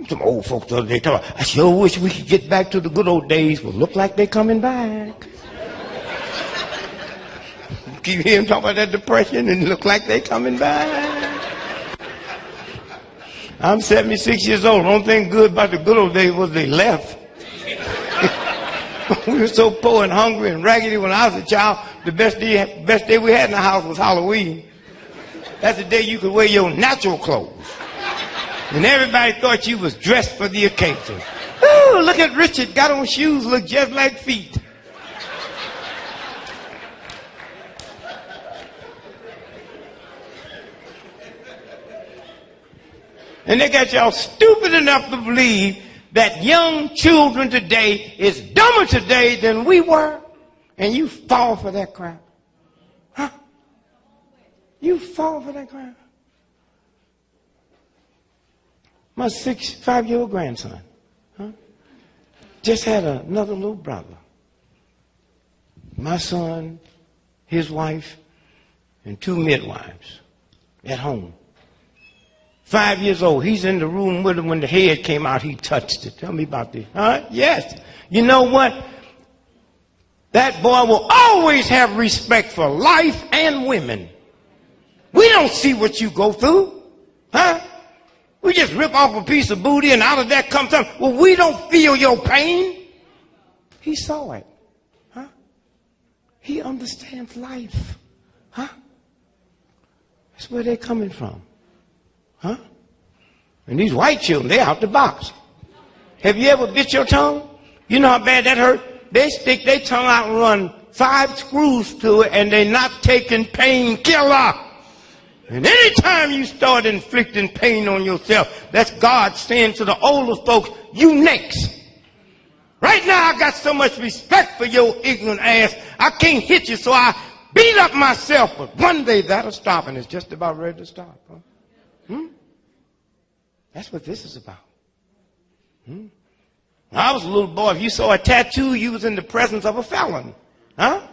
Some old folks the other day talk about, I sure wish we could get back to the good old days. Well, look like they're coming back. Keep hearing talk about that depression and look like they coming back. I'm 76 years old. The only thing good about the good old days was they left. We were so poor and hungry and raggedy when I was a child. The best day we had in the house was Halloween. That's the day you could wear your natural clothes. And everybody thought you was dressed for the occasion. Ooh, look at Richard, got on shoes, look just like feet. And they got y'all stupid enough to believe that young children today is dumber today than we were. And you fall for that crap. Huh? You fall for that crap. My 5-year-old grandson, huh, just had another little brother. My son, his wife, and 2 midwives at home. 5 years old. He's in the room with him when the head came out. He touched it. Tell me about this. Huh? Yes. You know what? That boy will always have respect for life and women. We don't see what you go through. Huh? We just rip off a piece of booty and out of that comes something. Well, we don't feel your pain. He saw it. Huh? He understands life. Huh? That's where they're coming from. Huh? And these white children, they're out the box. Have you ever bit your tongue? You know how bad that hurt? They stick their tongue out and run 5 screws to it and they're not taking painkiller. And anytime you start inflicting pain on yourself, that's God saying to the older folks, you next. Right now I got so much respect for your ignorant ass, I can't hit you, so I beat up myself. But one day that'll stop, and it's just about ready to stop. Huh? That's what this is about. When I was a little boy, if you saw a tattoo, you was in the presence of a felon. Huh?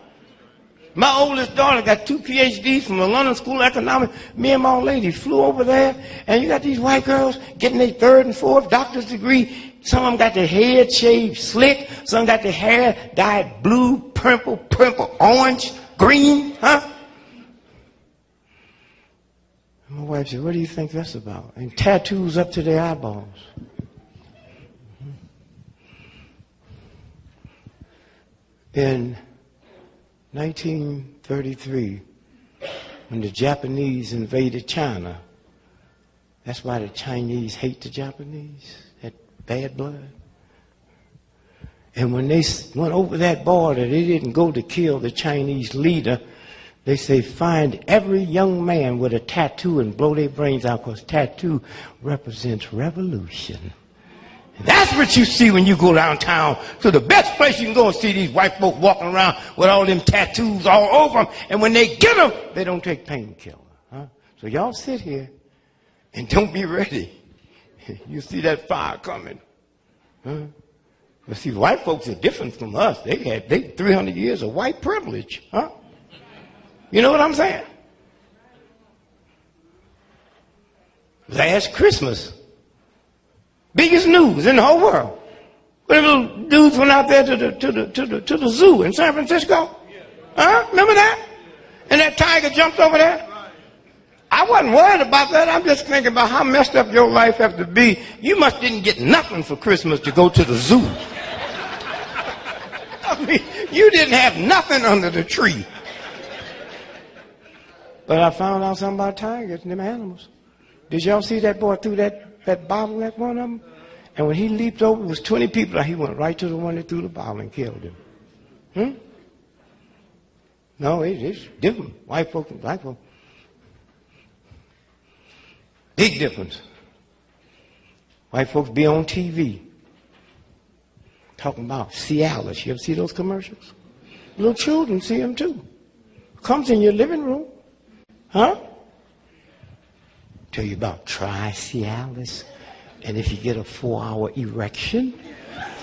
My oldest daughter got 2 PhDs from the London School of Economics. Me and my old lady flew over there, and you got these white girls getting their 3rd and 4th doctor's degree. Some of them got their head shaved slick. Some got their hair dyed blue, purple, orange, green. Huh? My wife said, what do you think that's about? And tattoos up to their eyeballs. In 1933, when the Japanese invaded China, that's why the Chinese hate the Japanese, that bad blood. And when they went over that border, they didn't go to kill the Chinese leader. They say find every young man with a tattoo and blow their brains out, because tattoo represents revolution. And that's what you see when you go downtown to the best place you can go and see these white folks walking around with all them tattoos all over them. And when they get them, they don't take painkiller. Huh? So y'all sit here and don't be ready. You see that fire coming. Huh? But see, white folks are different from us. They 300 years of white privilege. Huh? You know what I'm saying? last Christmas. Biggest news in the whole world. When the little dudes went out there to the zoo in San Francisco. Huh? Remember that? And that tiger jumped over there. I wasn't worried about that. I'm just thinking about how messed up your life has to be. You must didn't get nothing for Christmas to go to the zoo. I mean, you didn't have nothing under the tree. But I found out something about tigers and them animals. Did y'all see that boy threw that bottle at one of them? And when he leaped over, it was 20 people. He went right to the one that threw the bottle and killed him. No, it's different. White folks and black folks. Big difference. White folks be on TV talking about Cialis. You ever see those commercials? Little children see them too. Comes in your living room. Huh? Tell you about try Cialis. And if you get a 4-hour erection,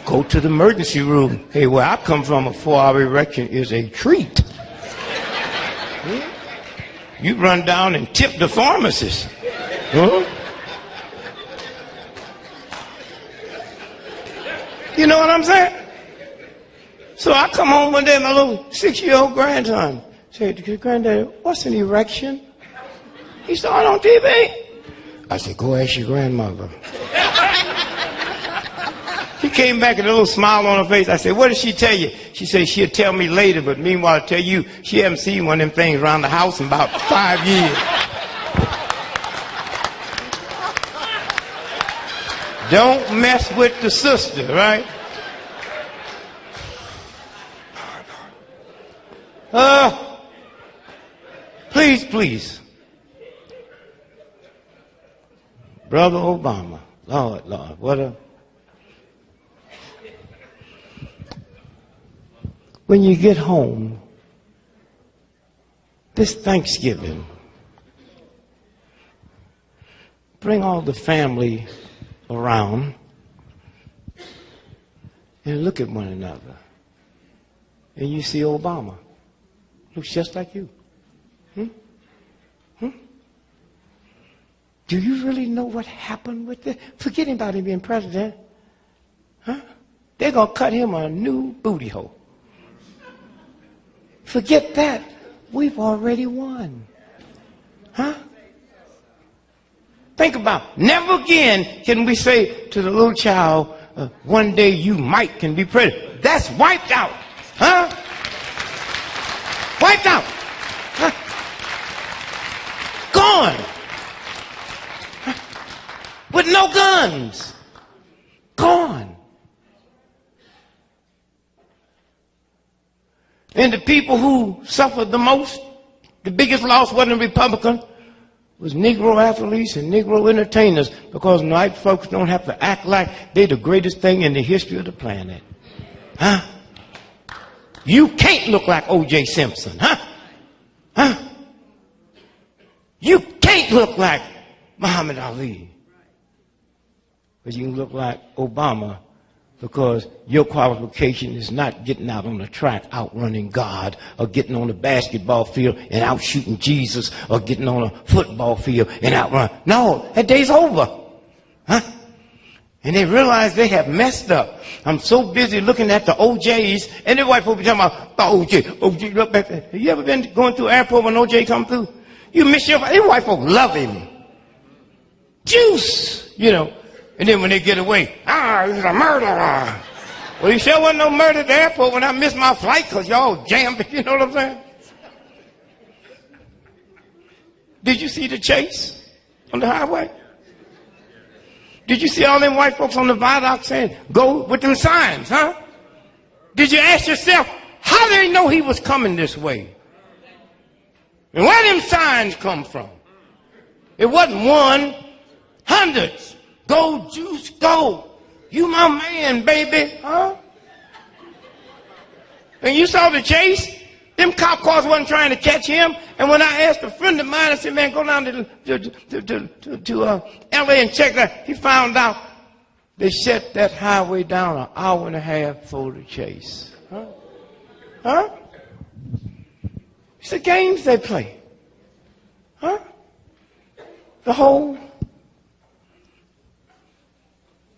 go to the emergency room. Hey, where I come from, a 4-hour erection is a treat. You run down and tip the pharmacist. Huh? You know what I'm saying? So I come home one day, my little 6-year-old grandson said, "Granddaddy, what's an erection?" He saw it on TV. I said, "Go ask your grandmother." She came back with a little smile on her face. I said, "What did she tell you?" She said, "She'll tell me later, but meanwhile, I tell you, she hasn't seen one of them things around the house in about 5 years." Don't mess with the sister, right? Please. Brother Obama, Lord, what a... When you get home, this Thanksgiving, bring all the family around and look at one another. And you see Obama. Looks just like you. Do you really know what happened with this? Forgetting about him being president. Huh? They're going to cut him a new booty hole. Forget that. We've already won. Huh? Think about it. Never again can we say to the little child, one day you might can be president. That's wiped out. Huh? Wiped out. Huh? Gone. Huh? With no guns. Gone. And the people who suffered the most, the biggest loss wasn't a Republican, was Negro athletes and Negro entertainers, because white folks don't have to act like they're the greatest thing in the history of the planet. Huh? You can't look like O.J. Simpson, huh? Huh? You can't look like Muhammad Ali. But you can look like Obama, because your qualification is not getting out on the track outrunning God, or getting on the basketball field and out shooting Jesus, or getting on a football field and outrun. No, that day's over. Huh? And they realize they have messed up. I'm so busy looking at the OJs, and the white people be talking about OJ, look back there. Have you ever been going through airport when OJ come through? You miss your, the white folk love him. Juice, you know. And then when they get away, he's a murderer. Well, he sure wasn't no murder at the airport when I missed my flight because y'all jammed it, you know what I'm saying? Did you see the chase on the highway? Did you see all them white folks on the viaduct saying, go with them signs, huh? Did you ask yourself, how did they know he was coming this way? And where them signs come from? It wasn't one, hundreds. Go, Juice, go. You my man, baby, huh? And you saw the chase? Them cop cars wasn't trying to catch him. And when I asked a friend of mine, I said, man, go down to L.A. and check that. He found out they shut that highway down an hour and a half for the chase. Huh? Huh? It's the games they play. Huh? The whole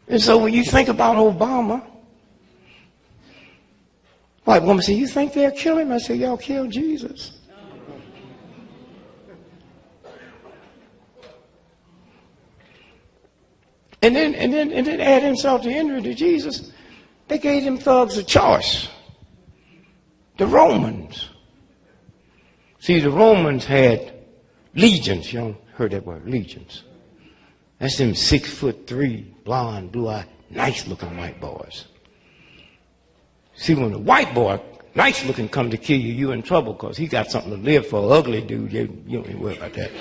And so when you think about Obama, white woman said, you think they'll kill him? I said, y'all killed Jesus. And then add insult to injury to Jesus. They gave them thugs a choice. The Romans. See, the Romans had legions. You heard that word, legions. That's them 6'3", blonde, blue-eyed, nice-looking white boys. See, when a white boy, nice-looking, come to kill you, you in trouble because he got something to live for. Ugly dude, you don't even worry about that.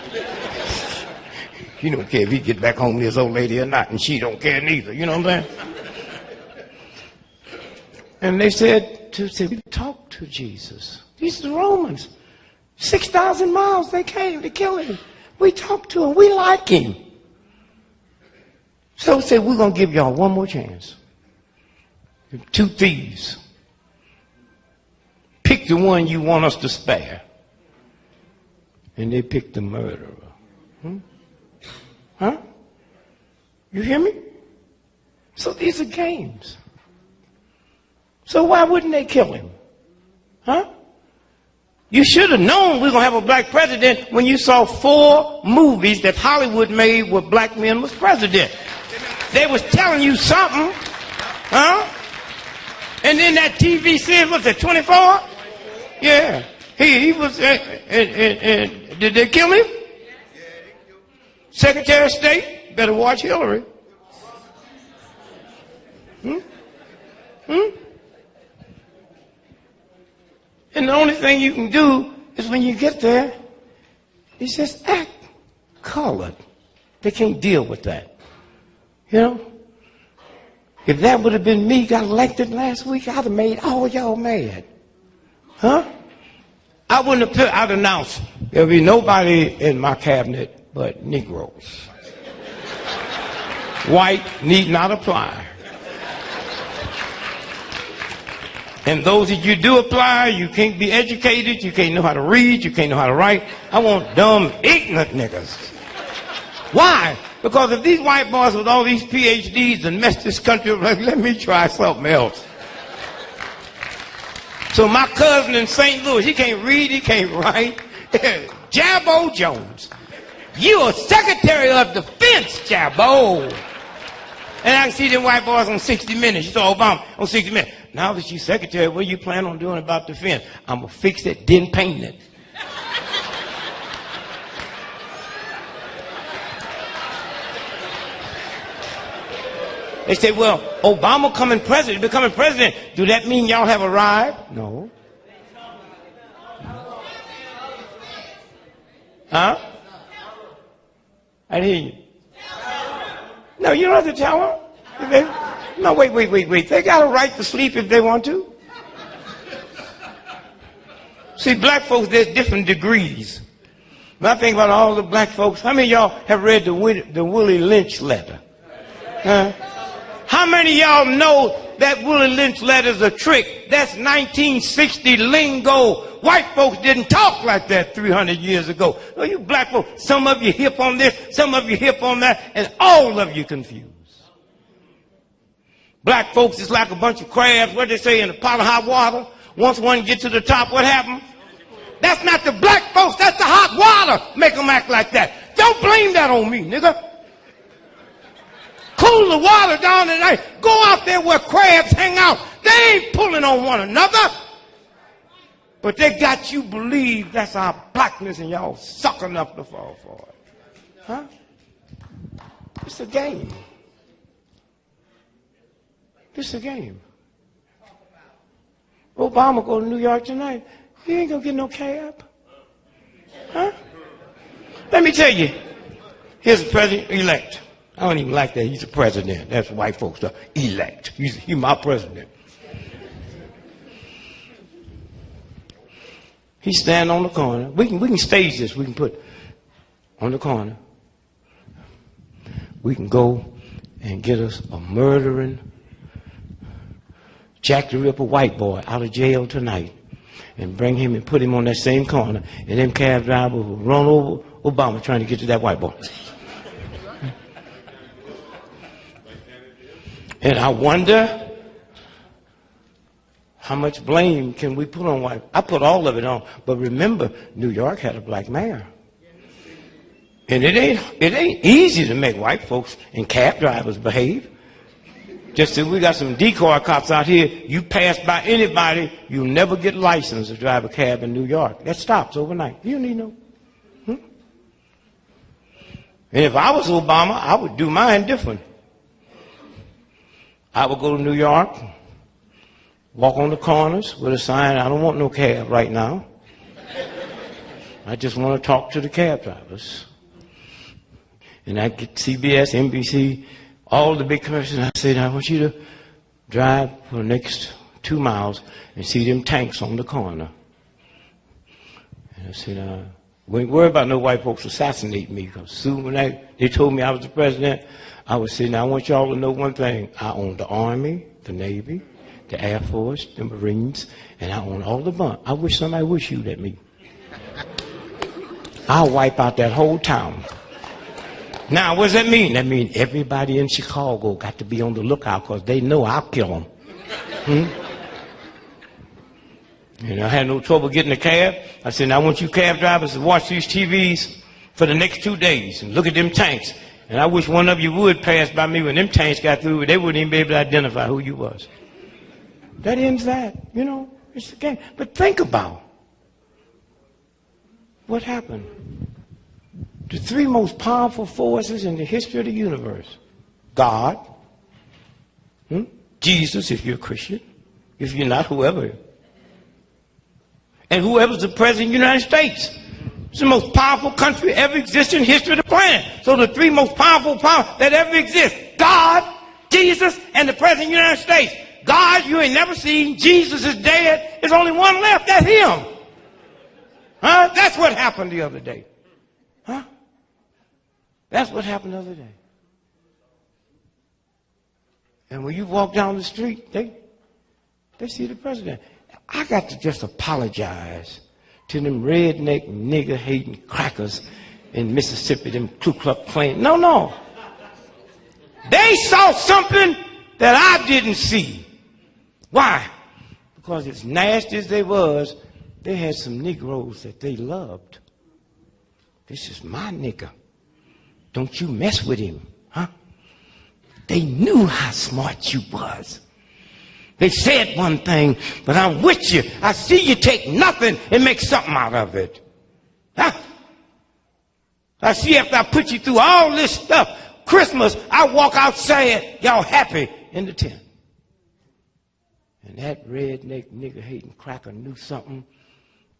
You don't care if he get back home to his old lady or not, and she don't care neither. You know what I'm saying? And they said, we talked to Jesus. These are the Romans. 6,000 miles they came to kill him. We talked to him. We like him. So we said, we're going to give y'all one more chance. 2 thieves. Pick the one you want us to spare. And they picked the murderer. Huh? You hear me? So these are games. So why wouldn't they kill him? Huh? You should have known we're going to have a black president when you saw 4 movies that Hollywood made where black men was president. They was telling you something. Huh? And then that TV series, was it 24? Yeah. He was, did they kill him? Secretary of State, better watch Hillary. And the only thing you can do is when you get there, is just act colored. They can't deal with that. You know? If that would have been me, got elected last week, I'd have made all y'all mad. Huh? I wouldn't have I'd announced there'll be nobody in my cabinet but Negroes. White need not apply. And those that you do apply, you can't be educated, you can't know how to read, you can't know how to write. I want dumb, ignorant niggas. Why? Because if these white boys with all these PhDs and mess this country up, like, let me try something else. So my cousin in St. Louis, he can't read, he can't write. Jabbo Jones. You are Secretary of Defense, Jabbo. And I can see them white boys on 60 Minutes. You saw Obama on 60 Minutes. Now that you're secretary, what do you plan on doing about defense? I'm going to fix it, then paint it. They say, well, Obama becoming president. Do that mean y'all have arrived? No. Huh? I didn't hear you. No, you don't have to tell them. No, wait. They got a right to sleep if they want to. See, black folks, there's different degrees. When I think about all the black folks, how many of y'all have read the Willie Lynch letter? Huh? How many of y'all know that Willie Lynch letter's a trick? That's 1960 lingo. White folks didn't talk like that 300 years ago. No, you black folks, some of you hip on this, some of you hip on that, and all of you confused. Black folks is like a bunch of crabs, what they say, in a pot of hot water. Once one gets to the top, what happened? That's not the black folks, that's the hot water. Make them act like that. Don't blame that on me, nigga. Cool the water down tonight. Go out there where crabs hang out. They ain't pulling on one another. But they got you believe that's our blackness and y'all suck enough to fall for it. Huh? It's a game. It's a game. Obama go to New York tonight. He ain't gonna get no cab. Huh? Let me tell you. Here's the president-elect. I don't even like that. He's a president. That's white folks stuff. Elect. He's my president. He's standing on the corner. We can stage this. We can put on the corner. We can go and get us a murdering, Jack the Ripper white boy out of jail tonight and bring him and put him on that same corner, and them cab drivers will run over Obama trying to get to that white boy. And I wonder how much blame can we put on white? I put all of it on. But remember, New York had a black mayor. And it ain't easy to make white folks and cab drivers behave. Just as we got some decoy cops out here, you pass by anybody, you'll never get licensed to drive a cab in New York. That stops overnight. You need no. And if I was Obama, I would do mine different. I would go to New York, walk on the corners with a sign, I don't want no cab right now. I just want to talk to the cab drivers. And I get CBS, NBC, all the big commercials. I said, I want you to drive for the next 2 miles and see them tanks on the corner. And I said, we ain't worried about no white folks assassinating me, because soon when they told me I was the president, I was saying, I want y'all to know one thing. I own the Army, the Navy, the Air Force, the Marines, and I own all the bonds. I wish somebody would shoot at me. I'll wipe out that whole town. Now, what does that mean? That means everybody in Chicago got to be on the lookout, because they know I'll kill them. And I had no trouble getting a cab. I said, now I want you cab drivers to watch these TVs for the next 2 days and look at them tanks. And I wish one of you would pass by me when them tanks got through. They wouldn't even be able to identify who you was. That ends that. You know, it's a game. But think about what happened. The 3 most powerful forces in the history of the universe. God, Jesus, if you're a Christian, if you're not, whoever. And whoever's the president of the United States. It's the most powerful country ever existed in the history of the planet. So the 3 most powerful powers that ever exist. God, Jesus, and the president of the United States. God, you ain't never seen. Jesus is dead. There's only one left. That's him. Huh? That's what happened the other day. Huh? That's what happened the other day. And when you walk down the street, they see the president. I got to just apologize to them redneck, nigger-hating crackers in Mississippi, them Ku Klux Klan. No. They saw something that I didn't see. Why? Because as nasty as they was, they had some Negroes that they loved. This is my nigger. Don't you mess with him, huh? They knew how smart you was. They said one thing, but I'm with you. I see you take nothing and make something out of it. Huh? I see after I put you through all this stuff, Christmas, I walk outside, y'all happy in the tent. And that redneck, nigger-hating cracker knew something.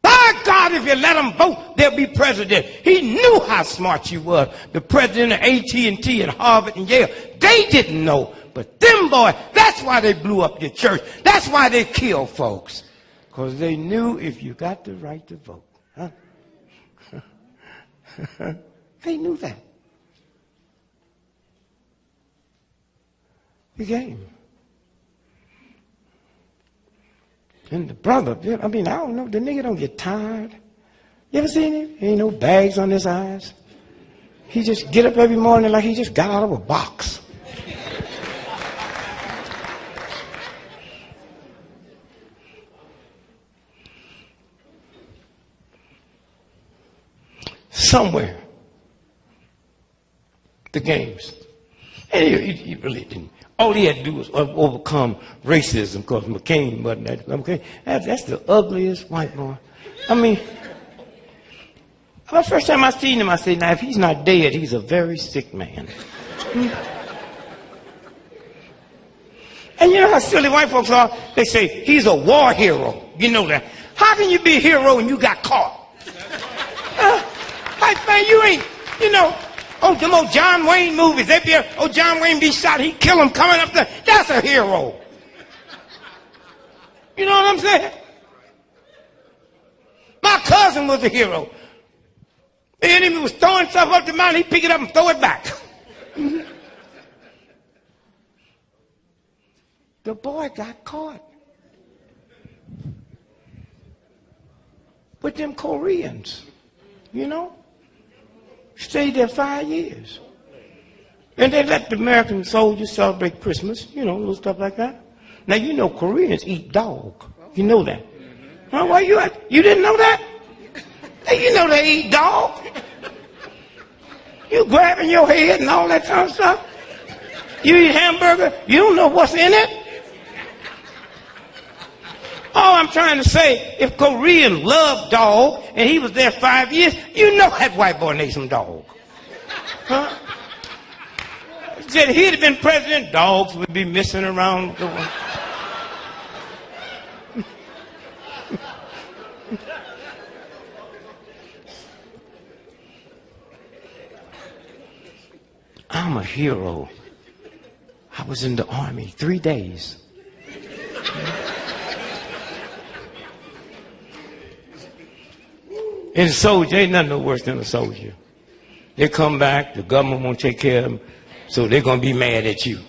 By God, if you let them vote, they'll be president. He knew how smart you were. The president of AT&T and Harvard and Yale, they didn't know. But them boys, that's why they blew up your church. That's why they killed folks. Because they knew if you got the right to vote. Huh? They knew that. The game. And the brother, I mean, I don't know, the nigga don't get tired. You ever seen him? Ain't no bags on his eyes. He just get up every morning like he just got out of a box. Somewhere, the games. And he really didn't. All he had to do was overcome racism, because McCain wasn't that. Okay, that's the ugliest white boy. I mean, the first time I seen him, I said, now if he's not dead, he's a very sick man. And you know how silly white folks are? They say, he's a war hero. You know that. How can you be a hero when you got caught? Like, man, you ain't, you know, them old John Wayne movies. They be, John Wayne be shot, he kill him coming up there. That's a hero. You know what I'm saying? My cousin was a hero. The enemy was throwing stuff up the mountain, he'd pick it up and throw it back. The boy got caught with them Koreans, you know. Stayed there 5 years. And they let the American soldiers celebrate Christmas, you know, little stuff like that. Now, you know Koreans eat dog. You know that. Huh? Why you didn't know that? Hey, you know they eat dog. You grabbing your head and all that kind of stuff. You eat hamburger, you don't know what's in it. All I'm trying to say, if Koreans love dog and he was there 5 years, you know that white boy needs some dog. Huh? Said he'd have been president, dogs would be missing around the world. I'm a hero. I was in the army 3 days. And a soldier, ain't nothing no worse than a soldier. They come back, the government won't take care of them, so they're going to be mad at you.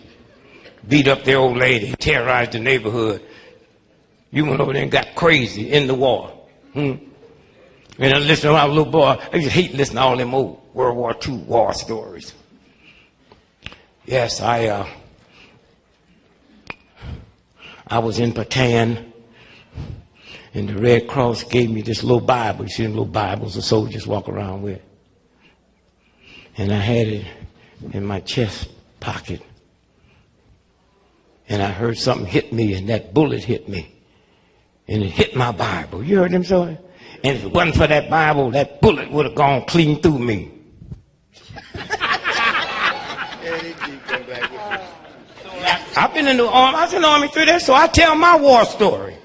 Beat up their old lady, terrorized the neighborhood. You went over there and got crazy in the war. And I listened to my little boy. I used to hate listening to all them old World War II war stories. Yes, I was in Bataan, and the Red Cross gave me this little Bible. You see them little Bibles the soldiers walk around with. And I had it in my chest pocket. And I heard something hit me, and that bullet hit me. And it hit my Bible. You heard them say? And if it wasn't for that Bible, that bullet would have gone clean through me. I've been in the army. I was in the army 3 days, so I tell my war story.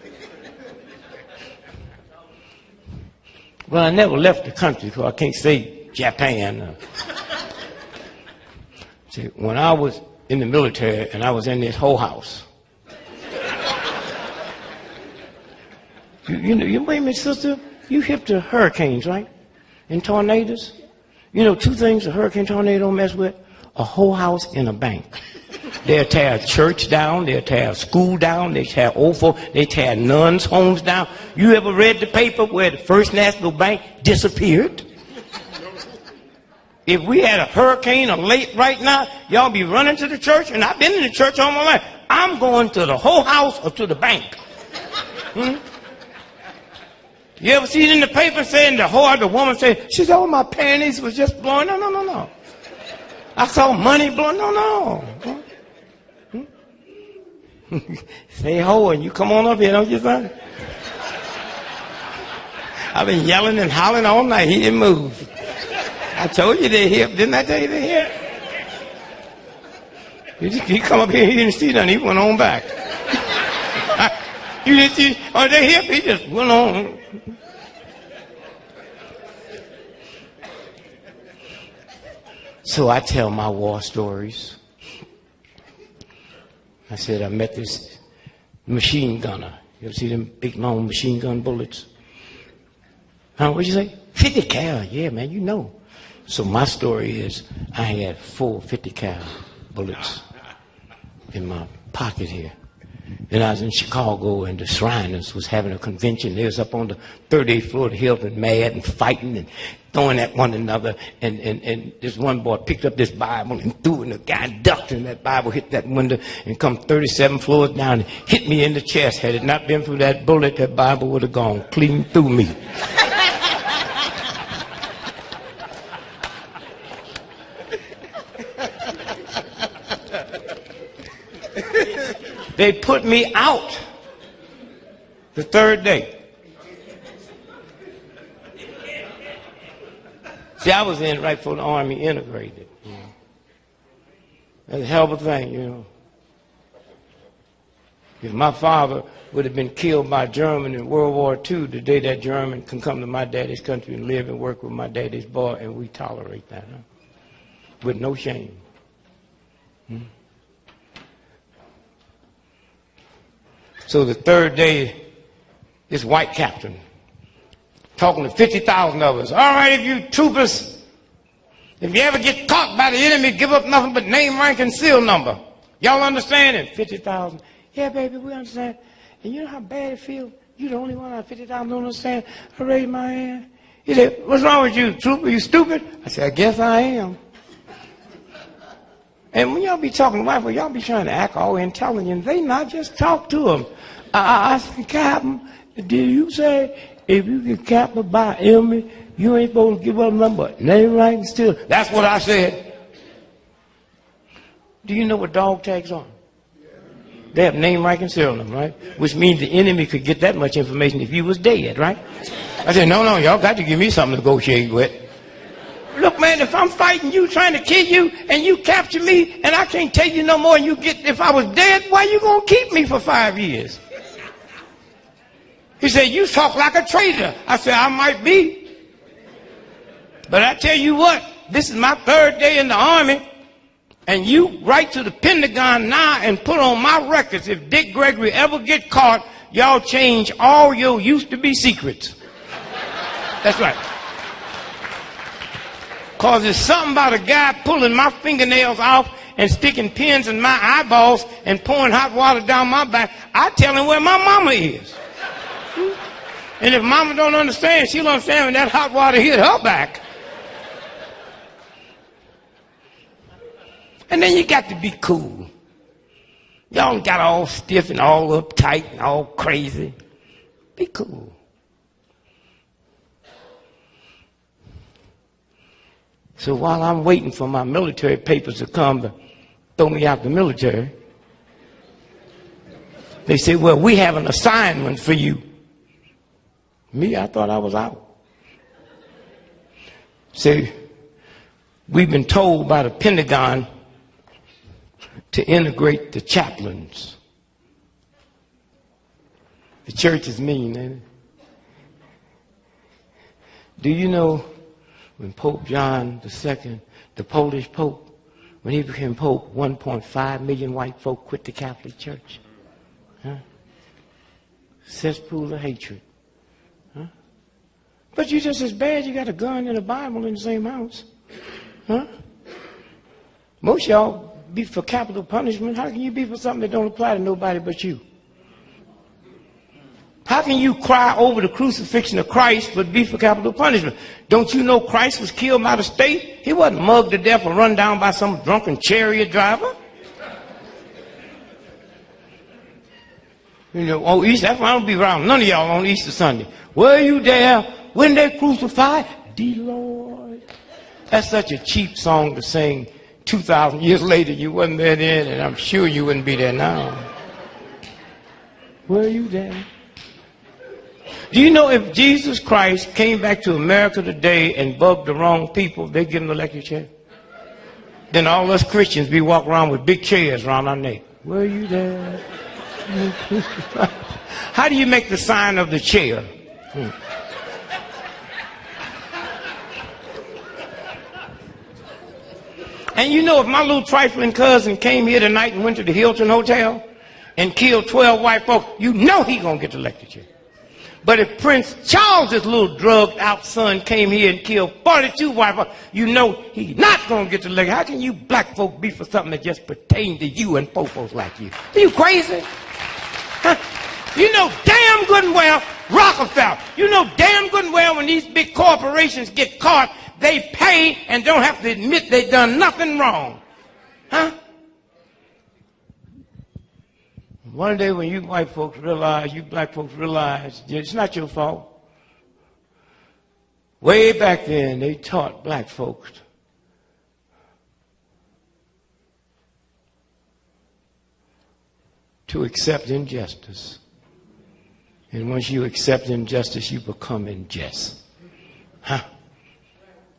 Well, I never left the country, so I can't say Japan. See, when I was in the military and I was in this whole house, you wait a minute, sister, you hip to hurricanes, right? And tornadoes. You know, 2 things a hurricane tornado don't mess with: a whole house and a bank. They'll tear a church down, they'll tear a school down, they tear old folk, they tear nuns' homes down. You ever read the paper where the First National Bank disappeared? If we had a hurricane or late right now, y'all be running to the church, and I've been in the church all my life. I'm going to the whole house or to the bank. You ever see it in the paper saying the woman said, she said, oh, my panties was just blowing? No. I saw money blowing. No. Say ho, and you come on up here, don't you, son? I've been yelling and hollering all night. He didn't move. I told you they're hip. Didn't I tell you they're hip? He come up here, he didn't see nothing. He went on back. You didn't see, oh, they're hip. He just went on. So I tell my war stories. I said I met this machine gunner. You ever see them big long machine gun bullets? Huh? What'd you say? 50 cal. Yeah, man, you know. So my story is I had 4 50 cal bullets in my pocket here. And I was in Chicago, and the Shriners was having a convention. They was up on the 38th floor of the Hilton, mad and fighting and throwing at one another. And this one boy picked up this Bible and threw it, and the guy ducked, and that Bible hit that window and come 37 floors down and hit me in the chest. Had it not been for that bullet, that Bible would have gone clean through me. They put me out the 3rd day. See, I was in right before the Army integrated. You know. That's a hell of a thing, you know. If my father would have been killed by a German in World War II, the day that German can come to my daddy's country and live and work with my daddy's boy, and we tolerate that, huh? With no shame. So the 3rd day, this white captain talking to 50,000 of us. All right, if you troopers, if you ever get caught by the enemy, give up nothing but name, rank, and seal number. Y'all understand it? 50,000. Yeah, baby, we understand. And you know how bad it feels? You the only one out of 50,000 don't understand. I raised my hand. He said, what's wrong with you, trooper? You stupid? I said, I guess I am. And when y'all be talking to white folks, y'all be trying to act all intelligent. They not, just talk to them. I said, Captain, did you say if you get captured by enemy, you ain't supposed to give up number? Name, right, and still. That's what I said. Do you know what dog tags are? They have name, rank, and serial number, right? Which means the enemy could get that much information if you was dead, right? I said, no, y'all got to give me something to negotiate with. Look, man, if I'm fighting you, trying to kill you, and you capture me, and I can't tell you no more, and you get, if I was dead, why you gonna keep me for 5 years? He said, you talk like a traitor. I said, I might be. But I tell you what, this is my 3rd day in the Army, and you write to the Pentagon now and put on my records, if Dick Gregory ever get caught, y'all change all your used-to-be secrets. That's right. Because there's something about a guy pulling my fingernails off and sticking pins in my eyeballs and pouring hot water down my back. I tell him where my mama is. And if mama don't understand, she'll understand when that hot water hit her back. And then you got to be cool. Y'all got all stiff and all uptight and all crazy. Be cool. So while I'm waiting for my military papers to come to throw me out the military, they say, well, we have an assignment for you. Me, I thought I was out. See, we've been told by the Pentagon to integrate the chaplains. The church is mean, ain't it? Do you know when Pope John II, the Polish Pope, when he became Pope, 1.5 million white folk quit the Catholic Church? Huh? Cesspool of hatred. Huh? But you're just as bad, you got a gun and a Bible in the same house. Huh? Most of y'all be for capital punishment. How can you be for something that don't apply to nobody but you? How can you cry over the crucifixion of Christ but be for capital punishment? Don't you know Christ was killed by the state? He wasn't mugged to death or run down by some drunken chariot driver. You know, on Easter, that's why I don't be around none of y'all on Easter Sunday. Were you there when they crucified the Lord? That's such a cheap song to sing 2,000 years later. You wasn't there then, and I'm sure you wouldn't be there now. Were you there? Do you know if Jesus Christ came back to America today and bugged the wrong people, they'd give him the electric chair? Then all us Christians be walking around with big chairs around our neck. Were you there? How do you make the sign of the chair? And you know, if my little trifling cousin came here tonight and went to the Hilton Hotel and killed 12 white folks, you know he gonna get the electric chair. But if Prince Charles's little drugged out son came here and killed 42 white folks, you know he's not going to get the leg. How can you black folk be for something that just pertains to you and poor folks like you? Are you crazy? Huh? You know damn good and well, Rockefeller, you know damn good and well when these big corporations get caught, they pay and don't have to admit they done nothing wrong. Huh? One day when you white folks realize, you black folks realize, it's not your fault. Way back then, they taught black folks to accept injustice. And once you accept injustice, you become unjust. Huh?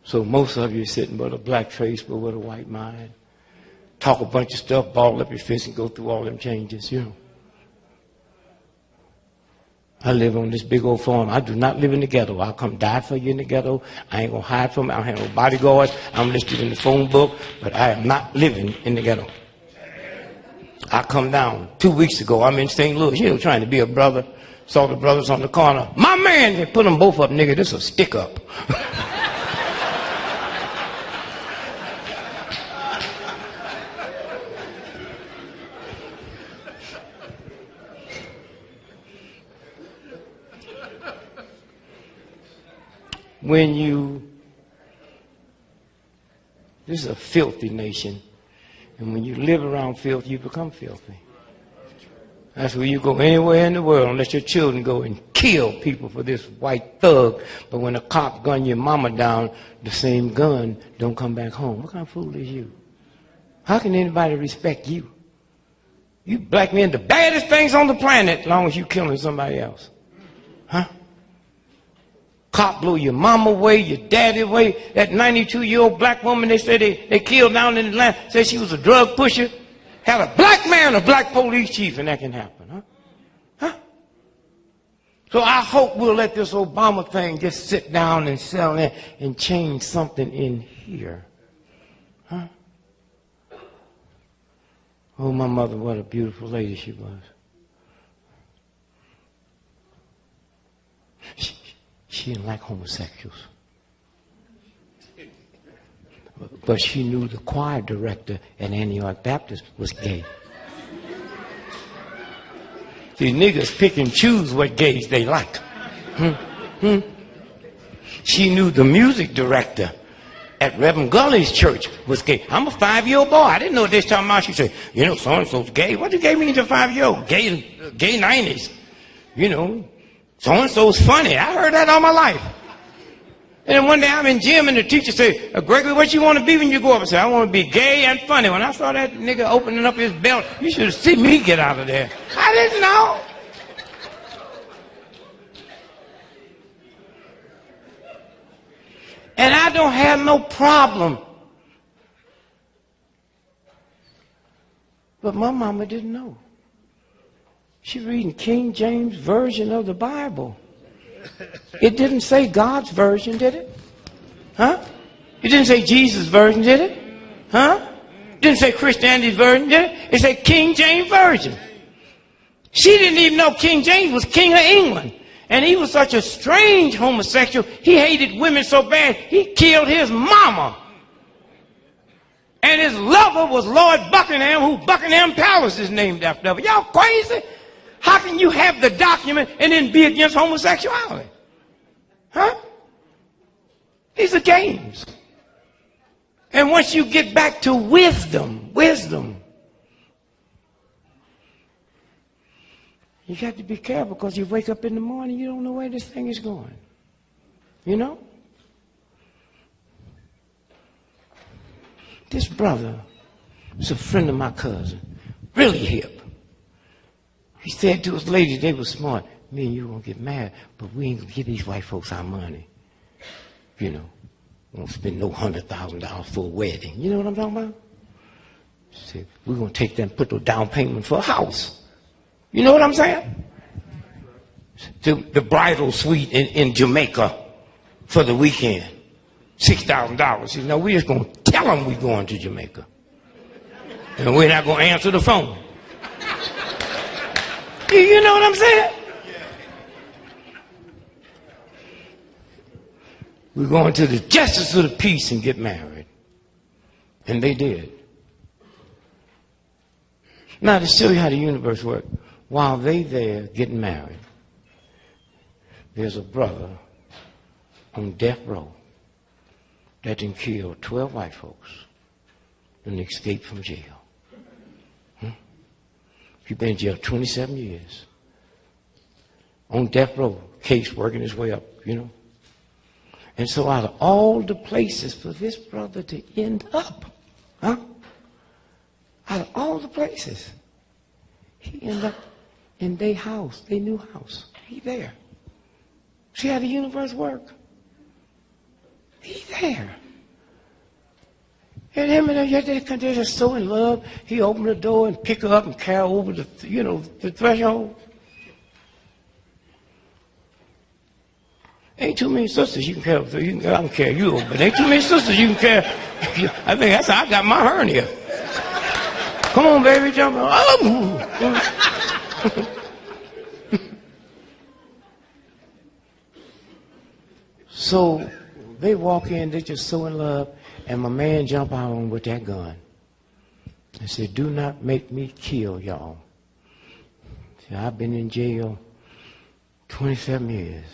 So most of you are sitting with a black face but with a white mind. Talk a bunch of stuff, ball up your fist and go through all them changes, you know. I live on this big old farm. I do not live in the ghetto. I'll come die for you in the ghetto. I ain't going to hide from it. I don't have no bodyguards. I'm listed in the phone book, but I am not living in the ghetto. I come down 2 weeks ago. I'm in St. Louis, you know, trying to be a brother. Saw the brothers on the corner. My man, they put them both up, nigga. This is a stick up. This is a filthy nation. And when you live around filth, you become filthy. That's where you go anywhere in the world and let your children go and kill people for this white thug. But when a cop gun your mama down, the same gun don't come back home. What kind of fool is you? How can anybody respect you? You black men, the baddest things on the planet, as long as you killing somebody else. Huh? Cop blew your mama away, your daddy away. That 92-year-old black woman they said they killed down in Atlanta, said she was a drug pusher. Had a black man, a black police chief, and that can happen, huh? Huh? So I hope we'll let this Obama thing just sit down and settle in and change something in here. Huh? Oh, my mother, what a beautiful lady she was. She didn't like homosexuals. But she knew the choir director at Antioch Baptist was gay. These niggas pick and choose what gays they like. She knew the music director at Reverend Gully's church was gay. I'm a 5-year-old boy. I didn't know what they was talking about. She said, you know, so-and-so's gay. What do gay mean to a 5-year-old? Gay 90s. You know, so-and-so's funny. I heard that all my life. And then one day I'm in gym and the teacher said, Gregory, what you want to be when you grow up? I said, I want to be gay and funny. When I saw that nigga opening up his belt, you should have seen me get out of there. I didn't know. And I don't have no problem. But my mama didn't know. She reading King James Version of the Bible. It didn't say God's version, did it? Huh? It didn't say Jesus' version, did it? Huh? It didn't say Christianity's version, did it? It said King James Version. She didn't even know King James was king of England. And he was such a strange homosexual. He hated women so bad, he killed his mama. And his lover was Lord Buckingham, who Buckingham Palace is named after. But y'all crazy? How can you have the document and then be against homosexuality? Huh? These are games. And once you get back to wisdom, you got to be careful because you wake up in the morning, you don't know where this thing is going. You know? This brother is a friend of my cousin, really hip. He said to his lady, they were smart, me and you gonna get married, but we ain't gonna give these white folks our money. You know, we won't spend no $100,000 for a wedding. You know what I'm talking about? He said, we're gonna take them, put the down payment for a house. You know what I'm saying? The bridal suite in Jamaica for the weekend, $6,000. He said, no, we're just gonna tell them we're going to Jamaica. And we're not gonna answer the phone. You know what I'm saying? We're going to the justice of the peace and get married. And they did. Now, to show you how the universe works, while they there getting married, there's a brother on death row that done killed 12 white folks and escaped from jail. He's been in jail 27 years. On death row, case working his way up, you know. And so out of all the places for this brother to end up, out of all the places, he ended up in their house, their new house. He there. See how the universe works? He there. And him and her, they're just so in love. He opened the door and pick her up and carry her over the threshold. Ain't too many sisters you can carry. I can carry you over, but ain't too many sisters you can carry. I think that's how I got my hernia. Come on, baby, jump on. Oh. So they walk in, they're just so in love. And my man jumped out on with that gun and said, do not make me kill y'all. See, I've been in jail 27 years.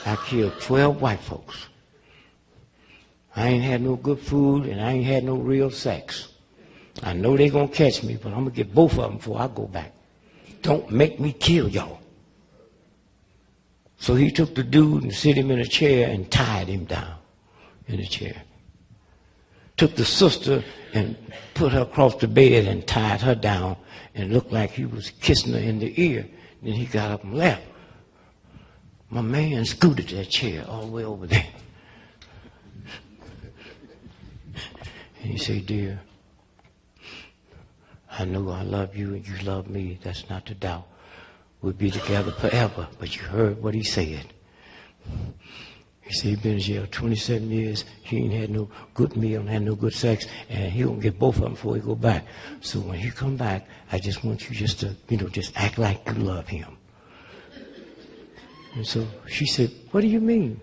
I killed 12 white folks. I ain't had no good food, and I ain't had no real sex. I know they're going to catch me, but I'm going to get both of them before I go back. Don't make me kill y'all. So he took the dude and set him in a chair and tied him down in a chair. Took the sister and put her across the bed and tied her down and looked like he was kissing her in the ear. Then he got up and left. My man scooted that chair all the way over there. And he said, dear, I know I love you and you love me. That's not the doubt. We'll be together forever. But you heard what he said. He said, he's been in jail 27 years. He ain't had no good meal, had no good sex, and he gonna get both of them before he go back. So when he come back, I just want you just to, just act like you love him. And so she said, what do you mean?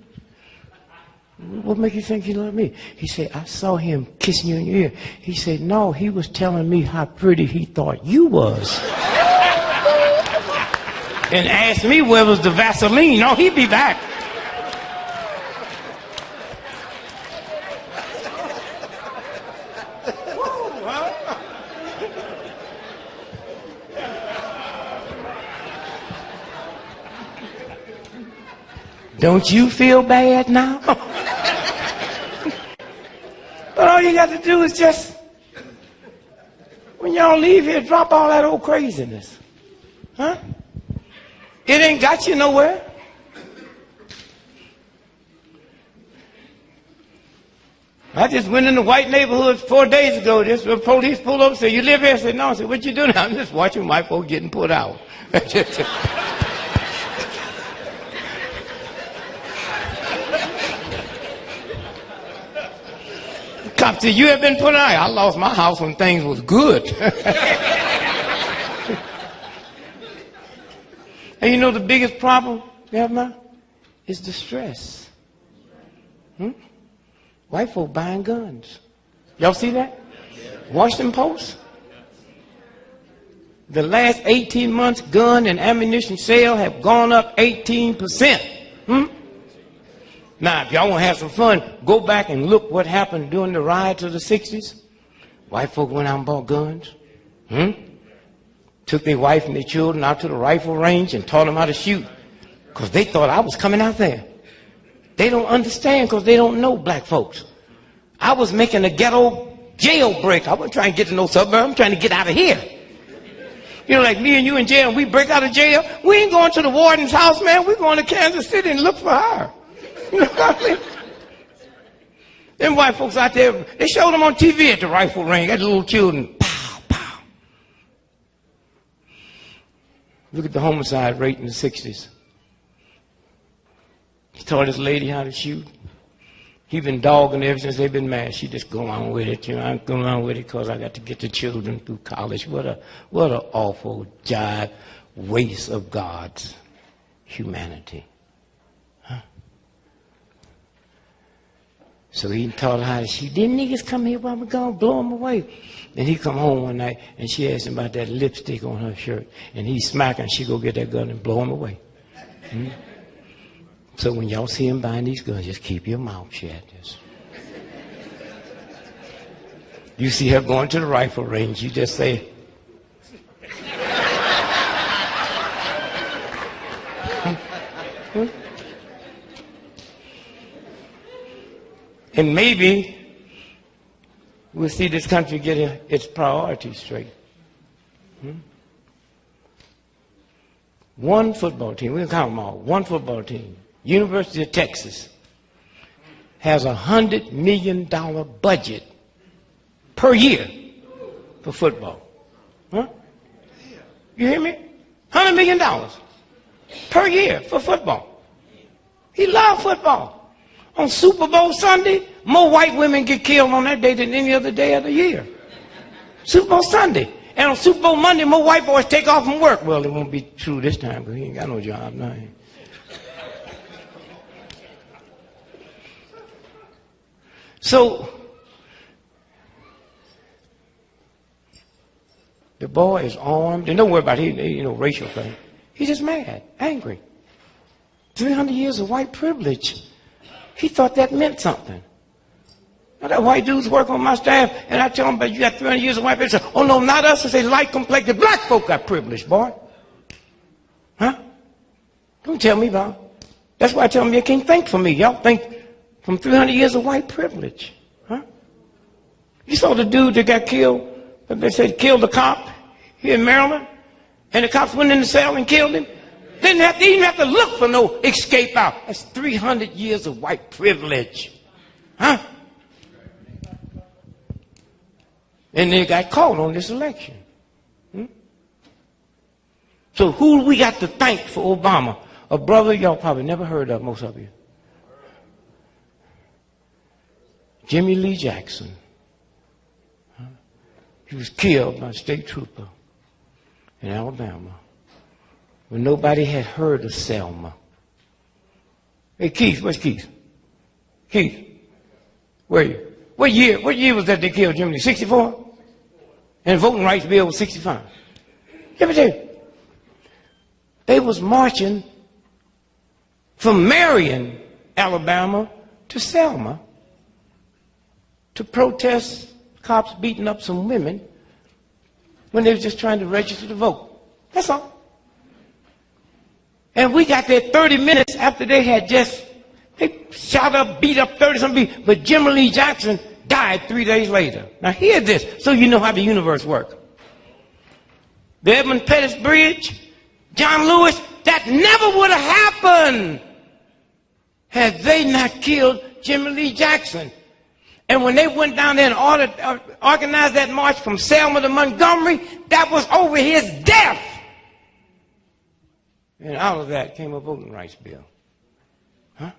What make you think you love me? He said, I saw him kissing you in your ear. He said, no, he was telling me how pretty he thought you was. And asked me where was the Vaseline. No, he'd be back. Don't you feel bad now? But all you got to do is just, when y'all leave here, drop all that old craziness. Huh? It ain't got you nowhere. I just went in the white neighborhood 4 days ago. This the police pulled up and said, you live here? I said, no. I said, what you doing? I'm just watching white folk getting put out. Cop said, you have been put out. I lost my house when things was good. And you know the biggest problem we have now is the stress. White folk buying guns. Y'all see that? Washington Post. The last 18 months, gun and ammunition sales have gone up 18%. Now, if y'all want to have some fun, go back and look what happened during the riots of the 60s. White folk went out and bought guns. Took their wife and their children out to the rifle range and taught them how to shoot. Because they thought I was coming out there. They don't understand because they don't know black folks. I was making a ghetto jailbreak. I wasn't trying to get to no suburb. I'm trying to get out of here. You know, like me and you in jail, and we break out of jail. We ain't going to the warden's house, man. We're going to Kansas City and look for her. You know what I mean? Them white folks out there, they showed them on TV at the rifle range. Got the little children. Pow, pow. Look at the homicide rate in the 60s. He taught this lady how to shoot. He been dogging ever since they've been married. She just go on with it. I'm going on with it because I got to get the children through college. What an awful jive waste of God's humanity. So he taught her how to shoot. Them niggas come here while we're gone, blow them away. Then he come home one night and she asked him about that lipstick on her shirt. And he smack her and she go get that gun and blow him away. So when y'all see him buying these guns, just keep your mouth shut. You see her going to the rifle range, you just say, And maybe we'll see this country get its priorities straight. One football team, we'll count them all, one football team, University of Texas, has $100 million budget per year for football. You hear me? $100 million per year for football. He loves football. On Super Bowl Sunday, more white women get killed on that day than any other day of the year. Super Bowl Sunday. And on Super Bowl Monday, more white boys take off from work. Well, it won't be true this time because he ain't got no job now. So, the boy is armed. And don't worry about it, racial thing. He's just mad, angry. 300 years of white privilege. He thought that meant something. Now, that white dudes work on my staff, and I tell them, but you got 300 years of white people. Say, oh, no, not us. I say, light complected black folk got privilege, boy. Huh? Don't tell me about it. That's why I tell them, you can't think for me. Y'all think from 300 years of white privilege. Huh? You saw the dude that got killed, they said killed the cop here in Maryland, and the cops went in the cell and killed him. They didn't even have to look for no escape out. That's 300 years of white privilege. Huh? And they got caught on this election. So who we got to thank for Obama? A brother y'all probably never heard of, most of you. Jimmy Lee Jackson. He was killed by a state trooper in Alabama when nobody had heard of Selma. Hey, Keith, where's Keith? Keith, where are you? What year was that they killed Jimmy Lee? 64? And the voting rights bill was 65. Let me tell you, they was marching from Marion, Alabama, to Selma to protest cops beating up some women when they were just trying to register to vote. That's all. And we got there 30 minutes after they shot up, beat up 30-something people. But Jimmy Lee Jackson died 3 days later. Now hear this, so you know how the universe works. The Edmund Pettus Bridge, John Lewis, that never would have happened had they not killed Jimmy Lee Jackson. And when they went down there and organized that march from Selma to Montgomery, that was over his death. And out of that came a voting rights bill. Huh?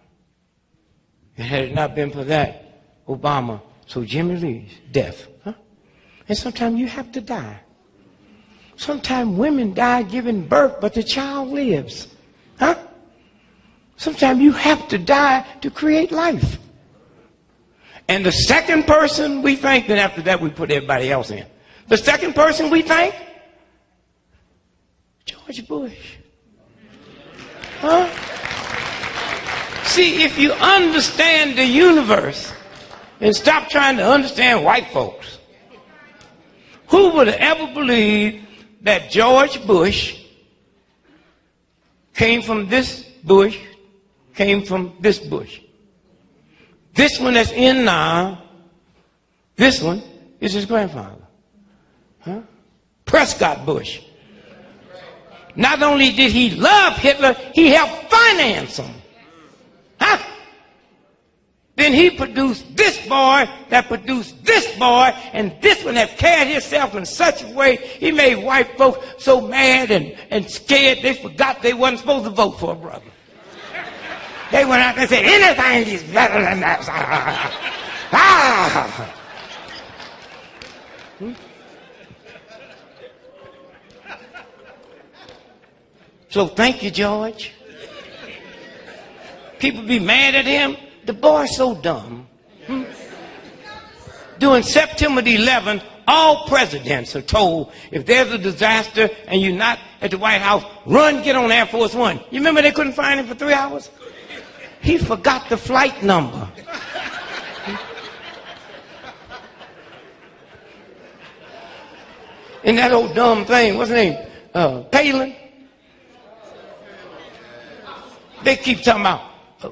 And had it not been for that, Obama, so Jimmy Lee's death. Huh? And sometimes you have to die. Sometimes women die giving birth, but the child lives. Huh? Sometimes you have to die to create life. And the second person we thank, then after that we put everybody else in. The second person we thank, George Bush. Huh? See, if you understand the universe and stop trying to understand white folks, who would have ever believed that George Bush came from this Bush, came from this Bush? This one that's in now, this one is his grandfather. Huh? Prescott Bush. Not only did he love Hitler, he helped finance him. Huh? Then he produced this boy that produced this boy, and this one have carried himself in such a way, he made white folks so mad and scared they forgot they wasn't supposed to vote for a brother. They went out there and said, anything is better than that. So thank you, George. People be mad at him. The boy's so dumb. During September the 11th, all presidents are told if there's a disaster and you're not at the White House, run, get on Air Force One. You remember they couldn't find him for 3 hours? He forgot the flight number. And that old dumb thing, what's his name? Palin. They keep talking about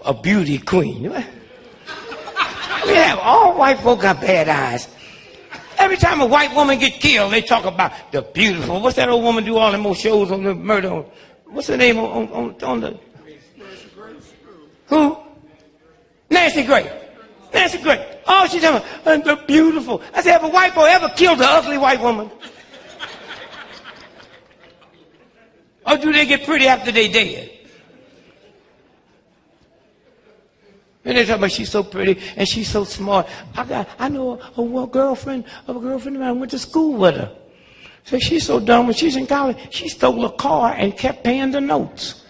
a beauty queen. We have all white folk got bad eyes. Every time a white woman get killed, they talk about the beautiful. What's that old woman do all them more shows on the murder? What's her name on the? Who? Nancy Gray. Nancy Gray. Oh, she's talking about the beautiful. I said, have a white boy ever killed an ugly white woman? Or do they get pretty after they dead? And they talk about she's so pretty and she's so smart. I know a girlfriend of mine went to school with her. So she's so dumb when she's in college, she stole a car and kept paying the notes.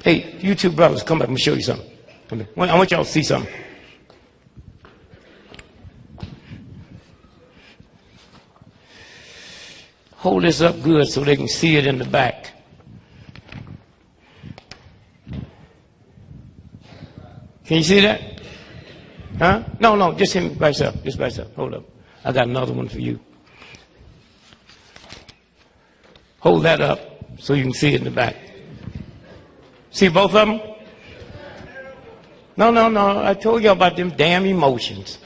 Hey, you two brothers, come back. I'm going to show you something. Come here. I want y'all to see something. hold this up good so they can see it in the back. Can you see that? Huh? No, just him by yourself. Just by yourself. Hold up. I got another one for you. Hold that up so you can see it in the back. See both of them? No. I told you about them damn emotions.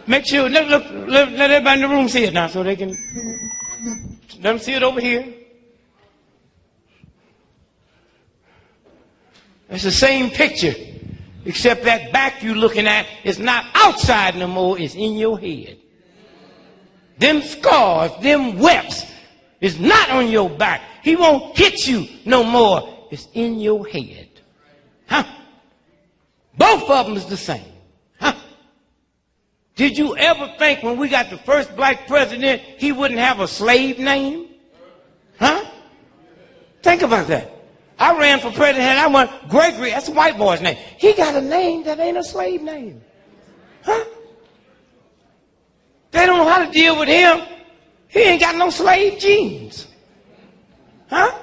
Make sure, let everybody in the room see it now so they can, let them see it over here. It's the same picture, except that back you're looking at is not outside no more, it's in your head. Them scars, them webs is not on your back. He won't hit you no more. It's in your head. Huh? Both of them is the same. Huh? Did you ever think when we got the first black president, he wouldn't have a slave name? Huh? Think about that. I ran for president, I went, Gregory, that's a white boy's name. He got a name that ain't a slave name. Huh? They don't know how to deal with him. He ain't got no slave genes. Huh?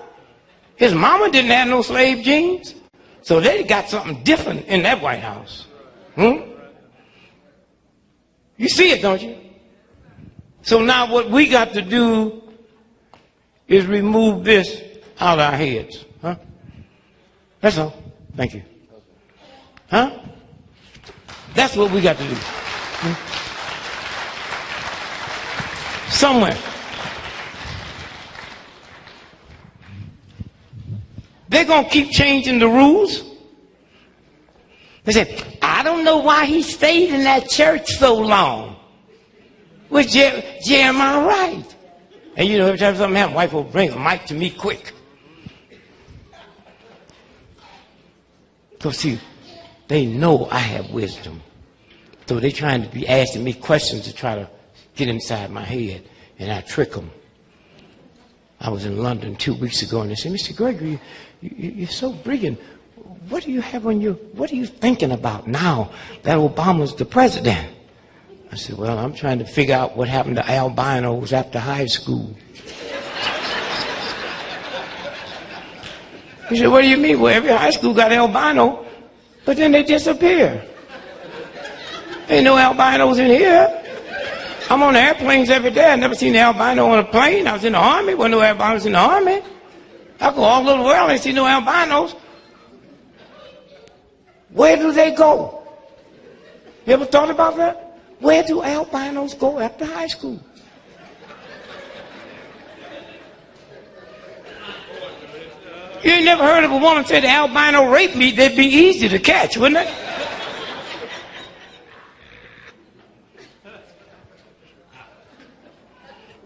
His mama didn't have no slave genes. So they got something different in that White House. You see it, don't you? So now what we got to do is remove this out of our heads. Huh? That's all. Thank you. Huh? That's what we got to do. Somewhere. They're going to keep changing the rules. They say, I don't know why he stayed in that church so long. Was Jeremiah right? And you know, every time something happens, wife will bring a mic to me quick. Because see, they know I have wisdom. So they're trying to be asking me questions to try to get inside my head. And I trick them. I was in London 2 weeks ago and they said, Mr. Gregory, you're so brilliant. What do you have on your, what are you thinking about now that Obama's the president? I said, well, I'm trying to figure out what happened to albinos after high school. He said, what do you mean? Well, every high school got albino, but then they disappear. Ain't no albinos in here. I'm on the airplanes every day. I never seen an albino on a plane. I was in the army. Wasn't no albinos in the army. I go all over the world and see no albinos. Where do they go? You ever thought about that? Where do albinos go after high school? You ain't never heard of a woman say the albino raped me, they'd be easy to catch, wouldn't it?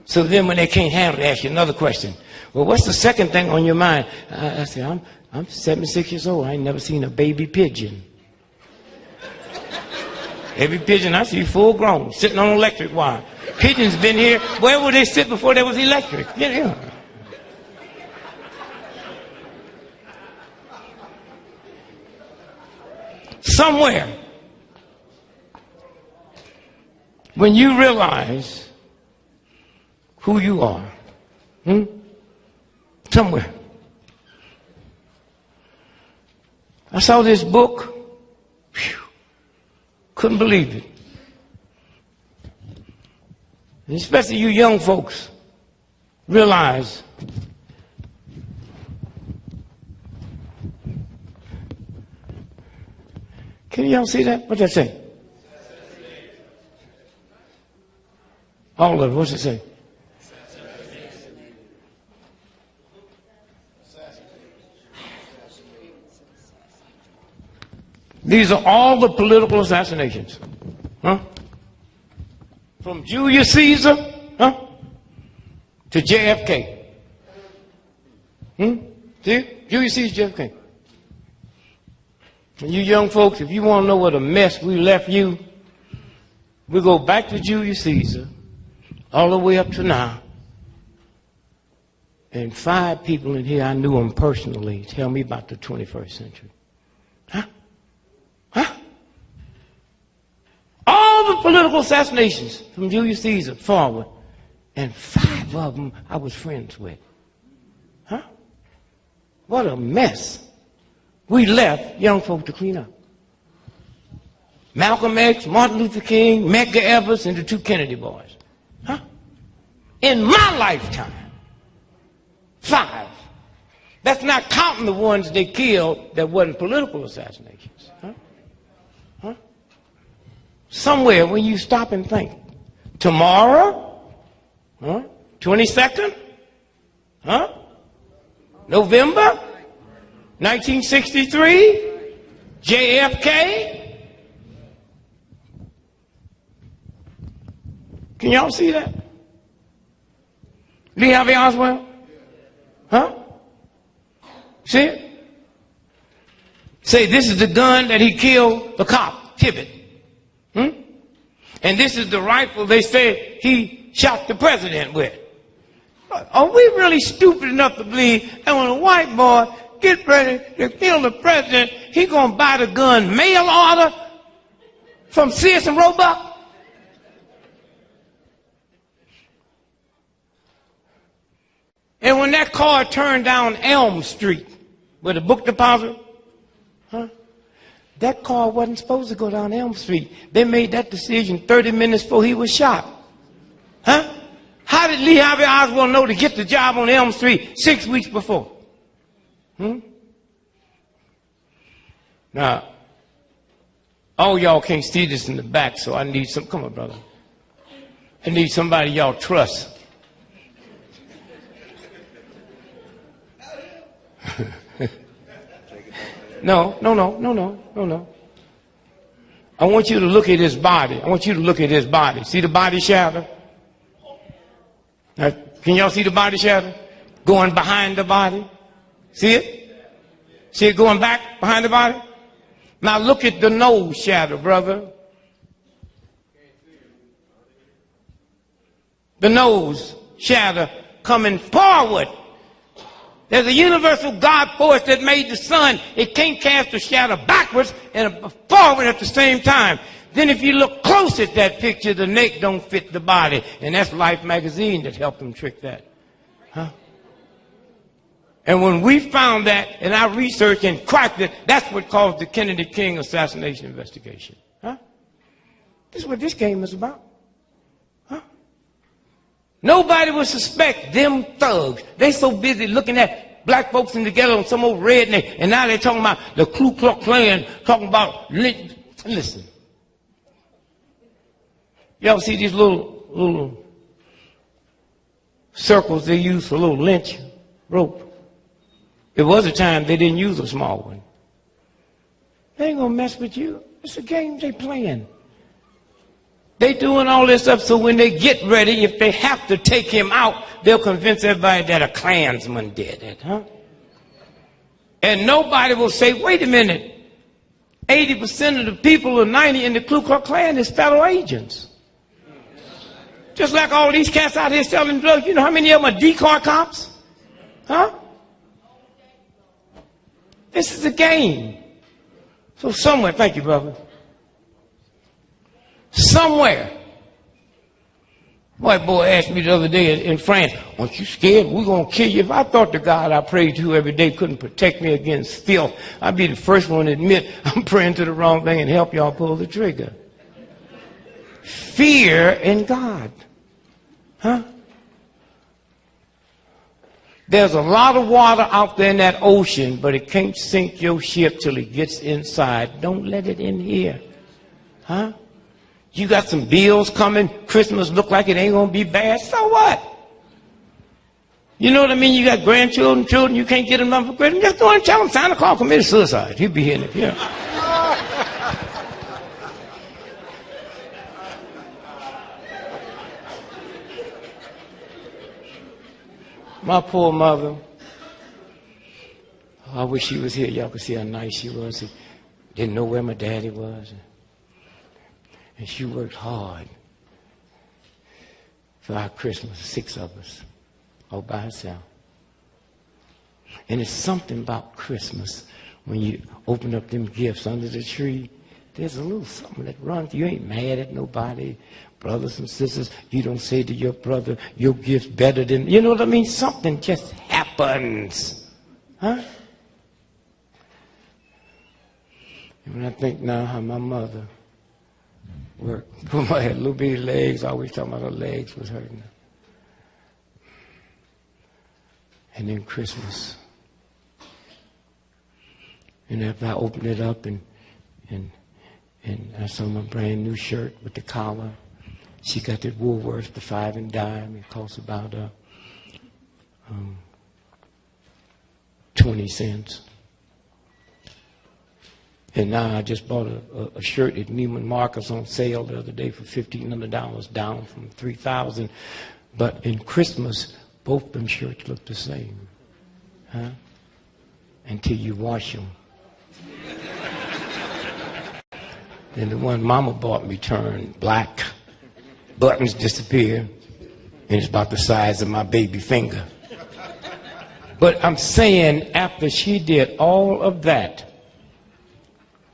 So then when they can't handle it, they ask you another question. Well, what's the second thing on your mind? I said, I'm 76 years old. I ain't never seen a baby pigeon. Every pigeon I see full grown, sitting on electric wire. Pigeons been here. Where would they sit before there was electric? Yeah. Somewhere, when you realize who you are, somewhere. I saw this book, couldn't believe it. And especially you young folks, realize can y'all see that? What's that say? All of it, what's it say? These are all the political assassinations. Huh? From Julius Caesar, huh? To JFK. See? Julius Caesar, JFK. And you young folks, if you want to know what a mess we left you, we go back to Julius Caesar, all the way up to now. And 5 people in here, I knew them personally, tell me about the 21st century. Huh? Huh? All the political assassinations from Julius Caesar forward. and 5 of them I was friends with. Huh? What a mess. We left young folk to clean up. Malcolm X, Martin Luther King, Medgar Evers, and the 2 Kennedy boys. Huh? In my lifetime, 5. That's not counting the ones they killed that wasn't political assassinations. Huh? Huh? Somewhere when you stop and think, tomorrow, huh? 22nd, huh? November, 1963, JFK. Can y'all see that? Lee Harvey Oswald? Huh? See it? Say this is the gun that he killed the cop, Tibbet. And this is the rifle they say he shot the president with. Are we really stupid enough to believe that when a white boy get ready to kill the president, he gonna buy the gun mail order from Sears and Roebuck? And when that car turned down Elm Street with a book deposit, huh? That car wasn't supposed to go down Elm Street. They made that decision 30 minutes before he was shot. Huh? How did Lee Harvey Oswald know to get the job on Elm Street 6 weeks before? Now, all y'all can't see this in the back, so I need some. Come on, brother. I need somebody y'all trust. No. I want you to look at his body. I want you to look at his body. See the body shadow? Now, can y'all see the body shadow? Going behind the body? See it? See it going back behind the body? Now look at the nose shadow, brother. The nose shadow coming forward. There's a universal God force that made the sun. It can't cast a shadow backwards and forward at the same time. Then if you look close at that picture, the neck don't fit the body. And that's Life magazine that helped them trick that. Huh? And when we found that in our research and cracked it, that's what caused the Kennedy King assassination investigation. Huh? This is what this game is about. Huh? Nobody would suspect them thugs. They so busy looking at black folks in together on some old redneck, and now they're talking about the Ku Klux Klan, talking about lynch. Listen. Y'all see these little circles they use for little lynch rope? There was a time they didn't use a small one. They ain't gonna mess with you. It's a game they playing. They doing all this stuff so when they get ready, if they have to take him out, they'll convince everybody that a Klansman did it, huh? And nobody will say, wait a minute, 80% of the people or 90% in the Ku Klux Klan is federal agents. Just like all these cats out here selling drugs, you know how many of them are decoy cops? Huh? This is a game. So somewhere, thank you, brother. Somewhere. White boy asked me the other day in France, aren't you scared? We're going to kill you. If I thought the God I prayed to every day couldn't protect me against filth, I'd be the first one to admit I'm praying to the wrong thing and help y'all pull the trigger. Fear in God. Huh? There's a lot of water out there in that ocean, but it can't sink your ship till it gets inside. Don't let it in here. Huh? You got some bills coming. Christmas look like it ain't going to be bad. So what? You know what I mean? You got grandchildren, children, you can't get them nothing for Christmas. Just go and tell them Santa Claus committed suicide. He'll be here in it. My poor mother, I wish she was here. Y'all could see how nice she was. She didn't know where my daddy was. And she worked hard for our Christmas, 6 of us, all by herself. And it's something about Christmas when you open up them gifts under the tree there's a little something that runs. You ain't mad at nobody. Brothers and sisters, you don't say to your brother, your gift's better than, you know what I mean? Something just happens. Huh? And when I think now how my mother worked, I had little bitty legs, I always talking about her legs was hurting her. And then Christmas. And after I opened it up and I saw my brand new shirt with the collar, she got that Woolworth, the 5 and dime. It costs about 20 cents. And now I just bought a shirt at Neiman Marcus on sale the other day for $1,500, down from $3,000. But in Christmas, both them shirts look the same, huh? Until you wash them. Then the one Mama bought me turned black. Buttons disappear, and it's about the size of my baby finger. But I'm saying after she did all of that,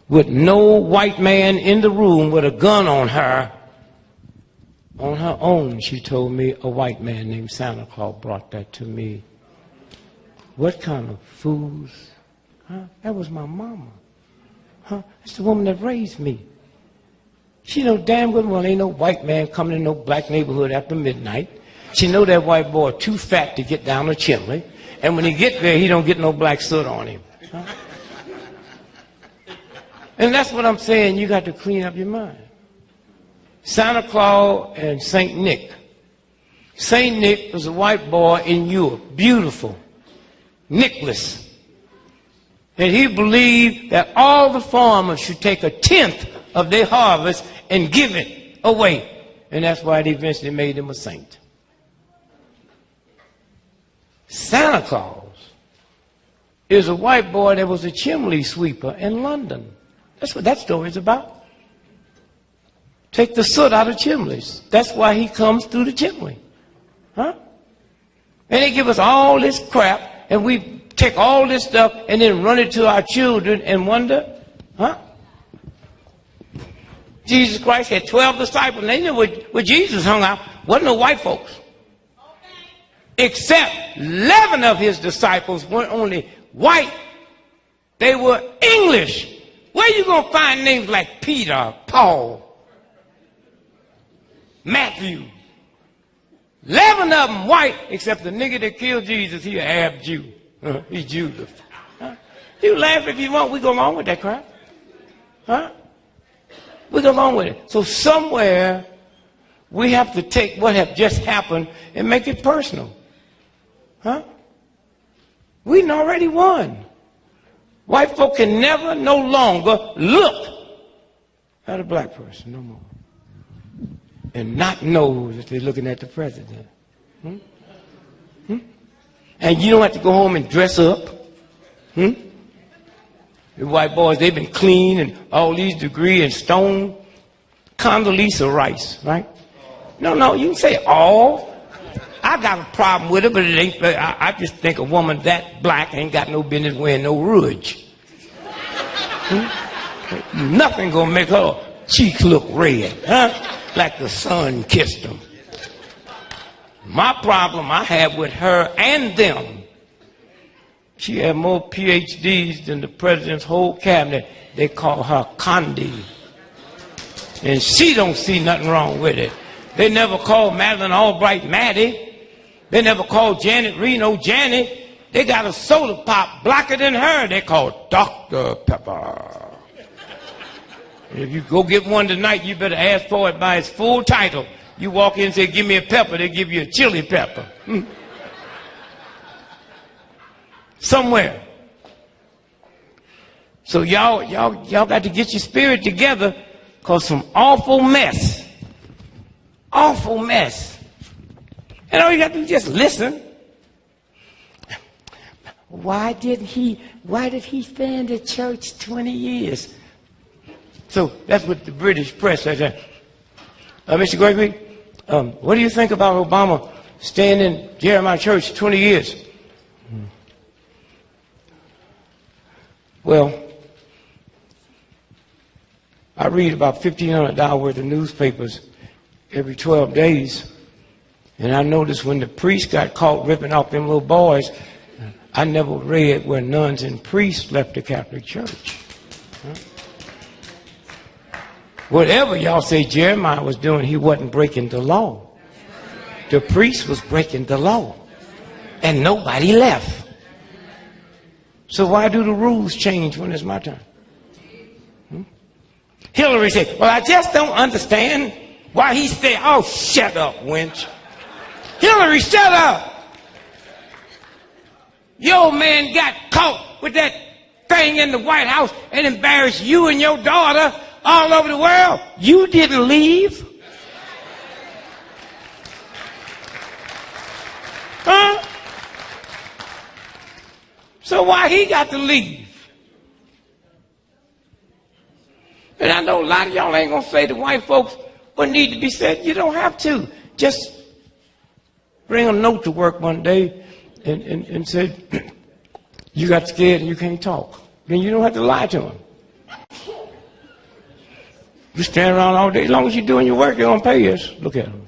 with no white man in the room with a gun on her own, she told me a white man named Santa Claus brought that to me. What kind of fools? Huh? That was my mama. Huh? It's the woman that raised me. She know damn good well ain't no white man coming in no black neighborhood after midnight. She know that white boy too fat to get down the chimney. And when he get there, he don't get no black soot on him. Huh? And that's what I'm saying. You got to clean up your mind. Santa Claus and Saint Nick. Saint Nick was a white boy in Europe. Beautiful. Nicholas. And he believed that all the farmers should take 1/10 of their harvest and give it away. And that's why they eventually made him a saint. Santa Claus is a white boy that was a chimney sweeper in London. That's what that story is about. Take the soot out of chimneys. That's why he comes through the chimney. Huh? And they give us all this crap, and we take all this stuff and then run it to our children and wonder, huh? Jesus Christ had 12 disciples, and they knew where Jesus hung out. Wasn't no white folks. Except 11 of his disciples weren't only white, they were English. Where you going to find names like Peter, Paul, Matthew? 11 of them white, except the nigga that killed Jesus, he an Arab Jew. He's Judah. Huh? You laugh if you want, we go along with that crap. Huh? We go along with it. So somewhere we have to take what have just happened and make it personal. Huh? We done already won. White folk can never no longer look at a black person no more and not know that they're looking at the president. Hmm? Hmm? And you don't have to go home and dress up. Hmm? The white boys, they've been clean and all these degrees and stone. Condoleezza Rice, right? No, you can say all. I got a problem with it, but it ain't. I just think a woman that black ain't got no business wearing no rouge. Hmm? Nothing gonna make her cheeks look red, huh? Like the sun kissed them. My problem I have with her and them, she had more PhDs than the president's whole cabinet. They call her Condi. And she don't see nothing wrong with it. They never called Madeleine Albright Maddie. They never called Janet Reno Janet. They got a soda pop blacker than her. They call Dr. Pepper. If you go get one tonight, you better ask for it by its full title. You walk in and say, give me a pepper, they give you a chili pepper. Somewhere. So y'all got to get your spirit together, because some awful mess. And all you got to do is just listen. Why did he stay in the church 20 years? So that's what the British press says. Mr. Gregory, what do you think about Obama staying in Jeremiah Church 20 years? Well, I read about $1,500 worth of newspapers every 12 days. And I noticed when the priests got caught ripping off them little boys, I never read where nuns and priests left the Catholic Church. Huh? Whatever y'all say Jeremiah was doing, he wasn't breaking the law. The priest was breaking the law. And nobody left. So why do the rules change when it's my turn? Hillary said, well, I just don't understand why he said, oh, shut up, wench. Hillary, shut up. Your old man got caught with that thing in the White House and embarrassed you and your daughter all over the world. You didn't leave. Huh? So why he got to leave? And I know a lot of y'all ain't going to say to white folks what need to be said. You don't have to. Just bring a note to work one day and said, you got scared and you can't talk. Then you don't have to lie to them. You stand around all day. As long as you're doing your work, they're going to pay us. Look at them.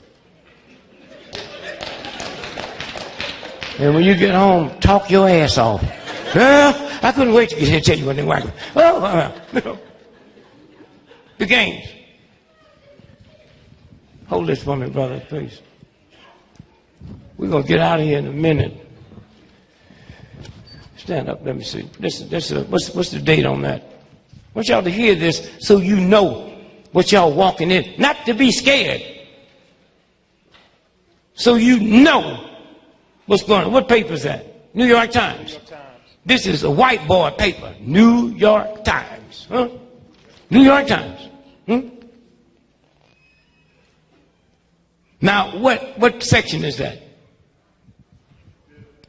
And when you get home, talk your ass off. Well, I couldn't wait to get here and tell you what they were. Oh, the games. Hold this for me, brother, please. We're going to get out of here in a minute. Stand up, let me see. What's the date on that? I want y'all to hear this so you know what y'all walking in. Not to be scared. So you know what's going on. What paper is that? New York Times. New York Times. This is a whiteboard paper. New York Times. Huh? New York Times. Now, what section is that?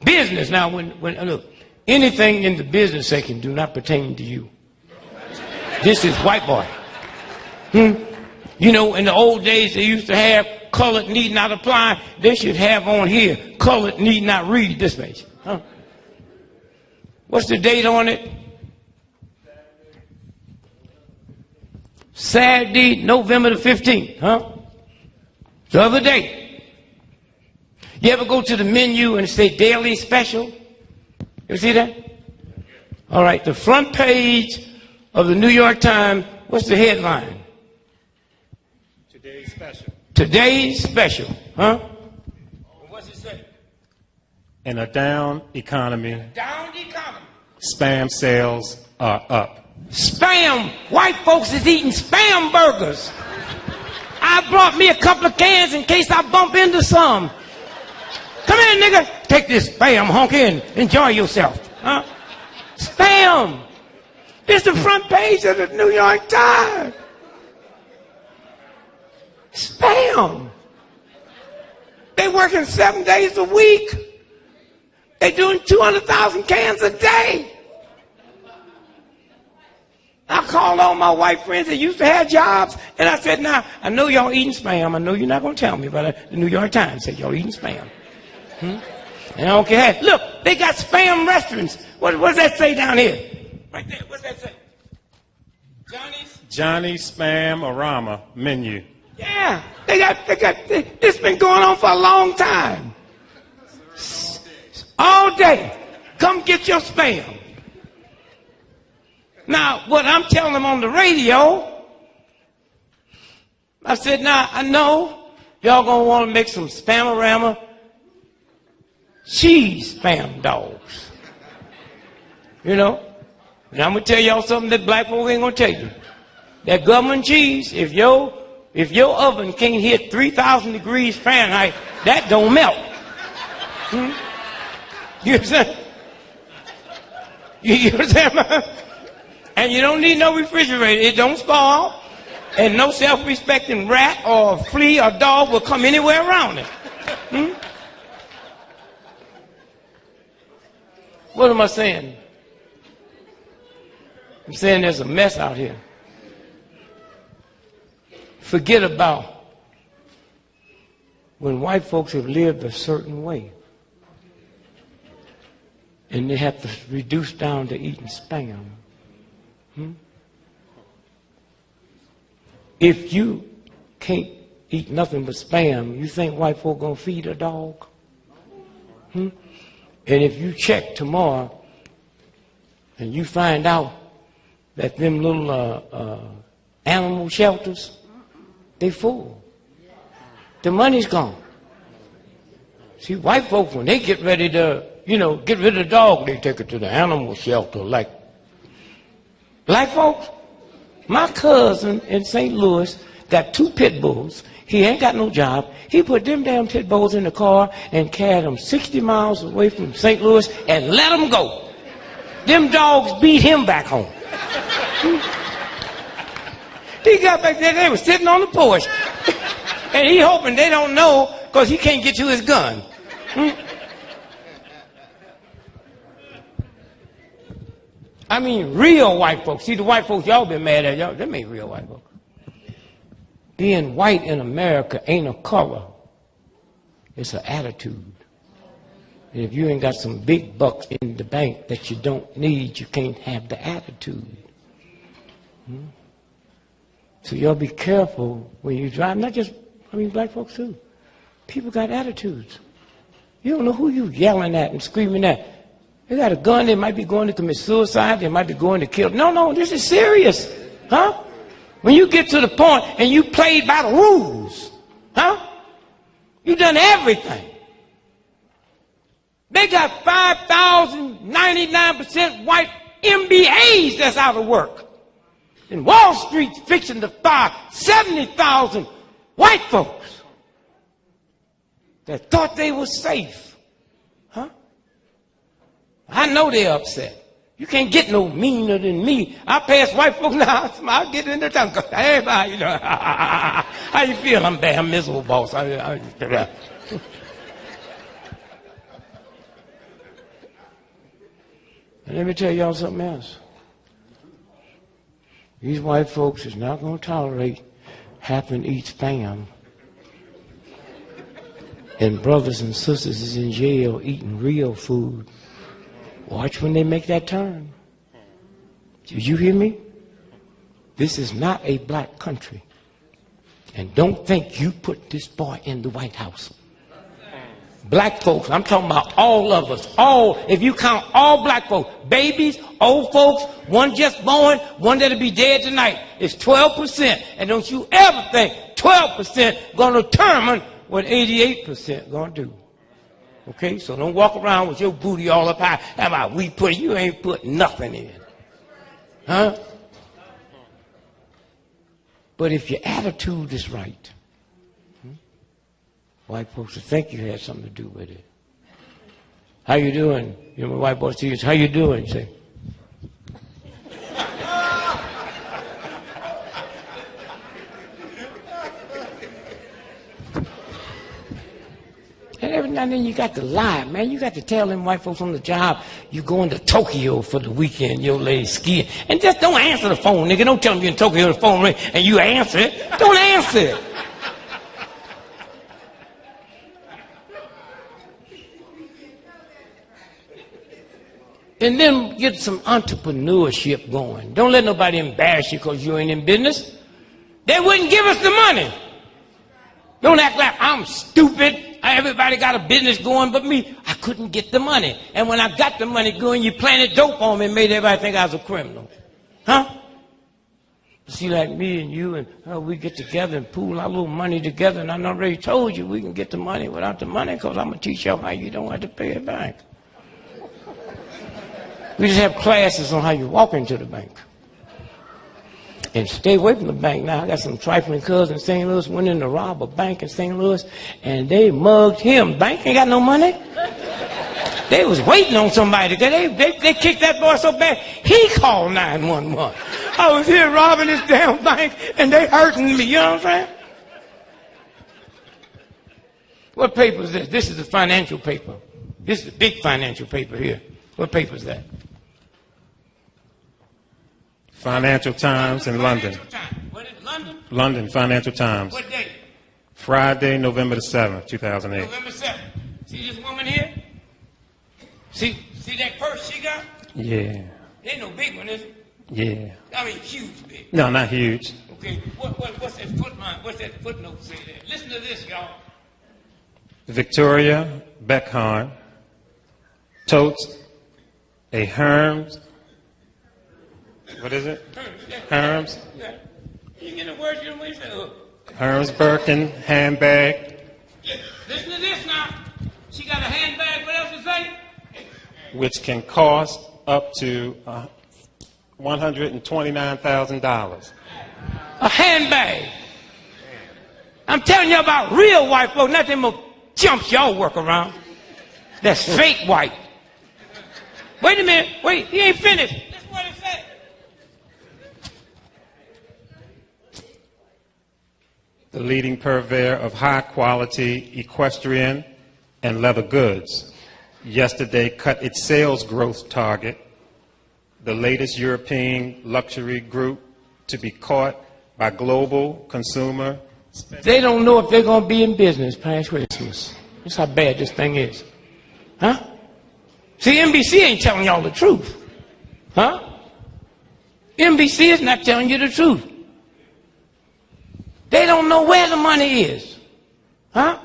Business. Now, when look, anything in the business section do not pertain to you. This is white boy. You know, in the old days they used to have colored need not apply. They should have on here colored need not read this page. Huh? What's the date on it? Saturday, November the 15th. Huh? The other day. You ever go to the menu and say daily special? You see that? All right, the front page of the New York Times, what's the headline? Today's special. Today's special. Huh? What's it say? In a down economy. In a down economy. Spam sales are up. Spam. White folks is eating spam burgers. I brought me a couple of cans in case I bump into some. Come in, nigga. Take this spam, honk in. Enjoy yourself. Huh? Spam. It's the front page of the New York Times. Spam. They working 7 days a week. They doing 200,000 cans a day. I called all my white friends that used to have jobs, and I said, now, I know y'all eating spam. I know you're not going to tell me, but the New York Times said y'all eating spam. And I don't care. Look, they got spam restaurants. What does that say down here? Right there. What's that say? Johnny's Spam-orama menu. Yeah, this been going on for a long time. All day. Come get your spam. Now, what I'm telling them on the radio, I said, now, I know y'all gonna want to make some Spam-orama cheese spam dogs. You know? And I'm gonna tell y'all something that black folk ain't gonna tell you. That government cheese, if your oven can't hit 3,000 degrees Fahrenheit, that don't melt. You understand? You understand? And you don't need no refrigerator. It don't spoil. And no self-respecting rat or flea or dog will come anywhere around it. What am I saying? I'm saying there's a mess out here. Forget about when white folks have lived a certain way and they have to reduce down to eating spam. If you can't eat nothing but Spam, you think white folk gonna feed a dog? And if you check tomorrow and you find out that them little animal shelters, they full. The money's gone. See, white folks, when they get ready to, get rid of the dog, they take it to the animal shelter. Like black folks, my cousin in St. Louis got 2 pit bulls. He ain't got no job. He put them damn pit bulls in the car and carried them 60 miles away from St. Louis and let them go. Them dogs beat him back home. He got back there, they were sitting on the porch. And he hoping they don't know because he can't get to his gun. I mean, real white folks. See, the white folks y'all been mad at, y'all, them ain't real white folks. Being white in America ain't a color. It's an attitude. And if you ain't got some big bucks in the bank that you don't need, you can't have the attitude. So y'all be careful when you drive. Not just, black folks too. People got attitudes. You don't know who you yelling at and screaming at. They got a gun, they might be going to commit suicide, they might be going to kill. No, this is serious. Huh? When you get to the point and you played by the rules, huh? You done everything. They got 5,099% white MBAs that's out of work. And Wall Street's fixing to fire 70,000 white folks that thought they were safe. Huh? I know they're upset. You can't get no meaner than me. I pass white folks now, I'll get in the tongue. Hey, how you feel? I'm bad, I'm miserable, boss. And let me tell y'all something else. These white folks is not going to tolerate having to eat Spam. And brothers and sisters is in jail eating real food. Watch when they make that turn. Did you hear me? This is not a black country. And don't think you put this boy in the White House. Black folks, I'm talking about all of us. All, if you count all black folks, babies, old folks, one just born, one that'll be dead tonight, it's 12%. And don't you ever think 12% gonna determine what 88% gonna do. Okay, so don't walk around with your booty all up high. How about we put, you ain't put nothing in. Huh? But if your attitude is right, white folks will think you had something to do with it. How you doing? You know, my white boys see you, how you doing? You say, and every now and then you got to lie, man. You got to tell them white folks on the job you going to Tokyo for the weekend, your lady skiing. And just don't answer the phone, nigga. Don't tell them you're in Tokyo, the phone ring, and you answer it. Don't answer it. And then get some entrepreneurship going. Don't let nobody embarrass you because you ain't in business. They wouldn't give us the money. Don't act like I'm stupid. Everybody got a business going but me. I couldn't get the money. And when I got the money going, you planted dope on me and made everybody think I was a criminal. Huh? See, like me and you, and we get together and pool our little money together. And I already told you we can get the money without the money because I'm going to teach y'all how you don't have to pay it back. We just have classes on how you walk into the bank. And stay away from the bank now. I got some trifling cousins in St. Louis, went in to rob a bank in St. Louis, and they mugged him. Bank ain't got no money. They was waiting on somebody. They kicked that boy so bad, he called 911. I was here robbing this damn bank, and they hurting me. You know what I'm saying? What paper is this? This is the financial paper. This is the big financial paper here. What paper is that? Financial Times in London. What is London? London, Financial Times. What day? Friday, November the 7th, 2008. November 7th. See this woman here? See that purse she got? Yeah. Ain't no big one, is it? Yeah. I mean, huge big. No, not huge. Okay, what's that footnote? What's that footnote say there? Listen to this, y'all. Victoria Beckhorn totes a Hermes. What is it? Hermes. You get the words you don't say. Hermes Birkin handbag, Listen to this now. She got a handbag. What else to say? which can cost up to $129,000. A handbag. I'm telling you about real white folks, not them chumps y'all work around. That's fake white. Wait a minute. Wait, he ain't finished. That's what it said. The leading purveyor of high-quality equestrian and leather goods, yesterday cut its sales growth target, the latest European luxury group to be caught by global consumer. They don't know if they're going to be in business past Christmas. That's how bad this thing is. Huh? See, NBC ain't telling y'all the truth. Huh? NBC is not telling you the truth. They don't know where the money is. Huh?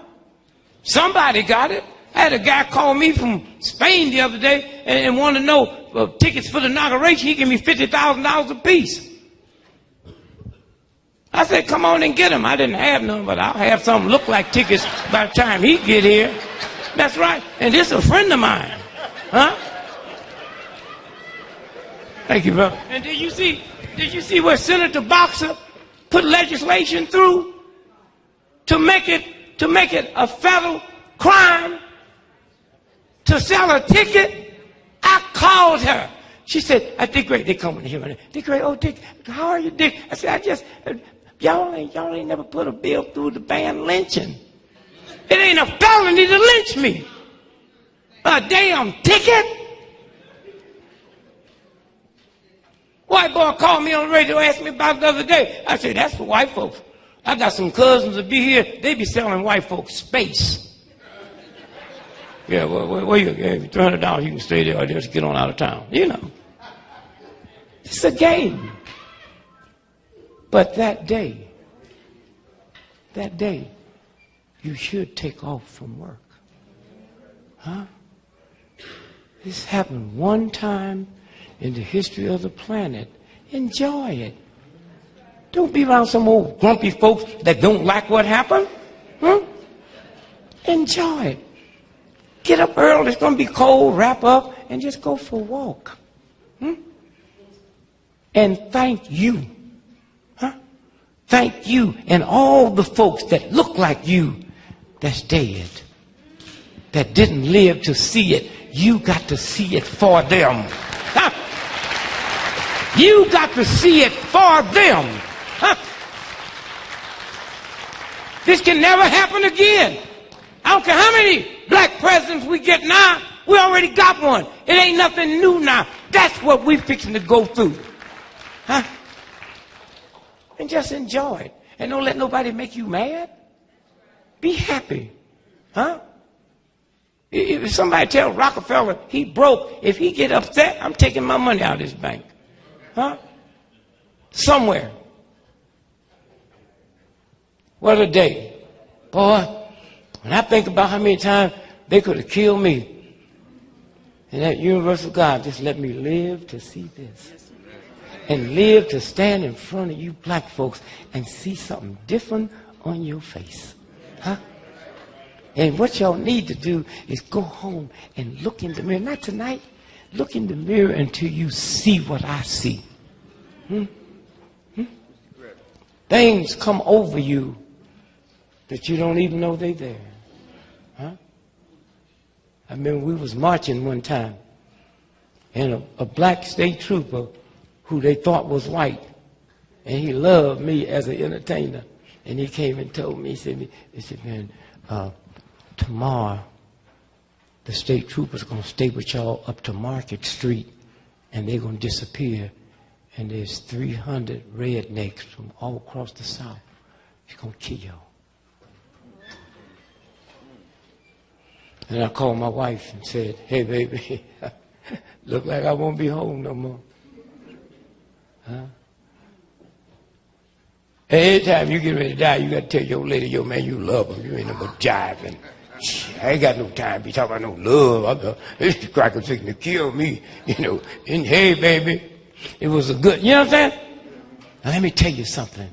Somebody got it. I had a guy call me from Spain the other day and wanted to know tickets for the inauguration. He gave me $50,000 a piece. I said, come on and get them. I didn't have none, but I'll have something look like tickets by the time he get here. That's right. And this is a friend of mine. Huh? Thank you, brother. And did you see where Senator Boxer put legislation through to make it a federal crime to sell a ticket? I called her. She said, Dick Gray, they coming here. Dick Gray, oh Dick, how are you, Dick? I said, y'all ain't never put a bill through to ban lynching. It ain't a felony to lynch me. A damn ticket? White boy called me on the radio, asked me about it the other day. I said, that's for white folks. I got some cousins that be here. They be selling white folks space. Yeah, well, you $300, you can stay there or just get on out of town. You know. It's a game. But that day, you should take off from work. Huh? This happened one time in the history of the planet. Enjoy it. Don't be around some old grumpy folks that don't like what happened. Huh? Enjoy it. Get up early. It's going to be cold. Wrap up and just go for a walk. And thank you. Huh? Thank you and all the folks that look like you that's dead, that didn't live to see it. You got to see it for them. Huh? You got to see it for them. Huh? This can never happen again. I don't care how many black presidents we get now. We already got one. It ain't nothing new now. That's what we're fixing to go through. Huh? And just enjoy it. And don't let nobody make you mad. Be happy. Huh? If somebody tell Rockefeller he broke, if he get upset, I'm taking my money out of his bank. Huh? Somewhere. What a day. Boy, when I think about how many times they could have killed me, and that universal God just let me live to see this. And live to stand in front of you black folks and see something different on your face. Huh? And what y'all need to do is go home and look in the mirror. Not tonight. Look in the mirror until you see what I see. Things come over you that you don't even know they're there. Huh? I remember we was marching one time, and a black state trooper who they thought was white, and he loved me as an entertainer, and he came and told me, he said, man, tomorrow the state troopers are going to stay with y'all up to Market Street, and they're going to disappear, and there's 300 rednecks from all across the South. He's going to kill y'all. And I called my wife and said, hey, baby, look like I won't be home no more. Huh? Every time you get ready to die, you got to tell your lady, yo, man, you love him. You ain't no but jiving. I ain't got no time to be talking about no love. This cracker fixing to kill me, you know. And hey, baby, it was a good, you know what I'm saying? Now, let me tell you something.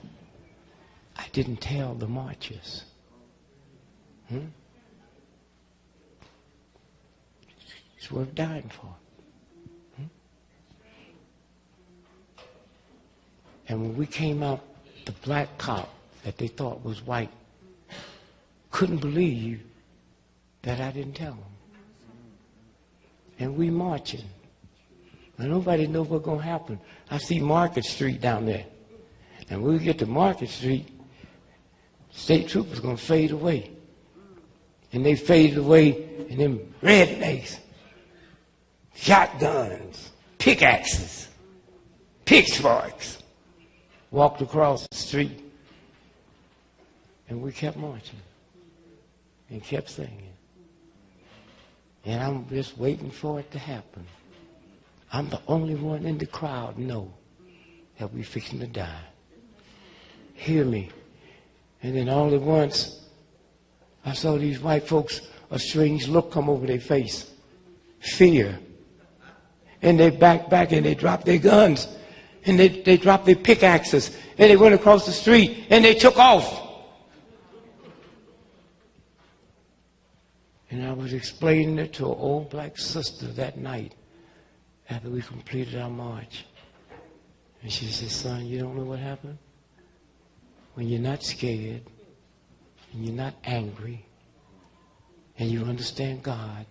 I didn't tell the marchers. It's worth dying for. And when we came out, the black cop that they thought was white couldn't believe that I didn't tell them. And we marching. And nobody knows what's going to happen. I see Market Street down there. And when we get to Market Street, state troopers going to fade away. And they faded away in them rednecks, shotguns, pickaxes, pitchforks, walked across the street. And we kept marching and kept singing. And I'm just waiting for it to happen. I'm the only one in the crowd know that we're fixing to die. Hear me. And then all at once, I saw these white folks, a strange look come over their face. Fear. And they backed back and they dropped their guns. And they dropped their pickaxes. And they went across the street and they took off. And I was explaining it to an old black sister that night after we completed our march. And she said, son, you don't know what happened? When you're not scared, and you're not angry, and you understand God,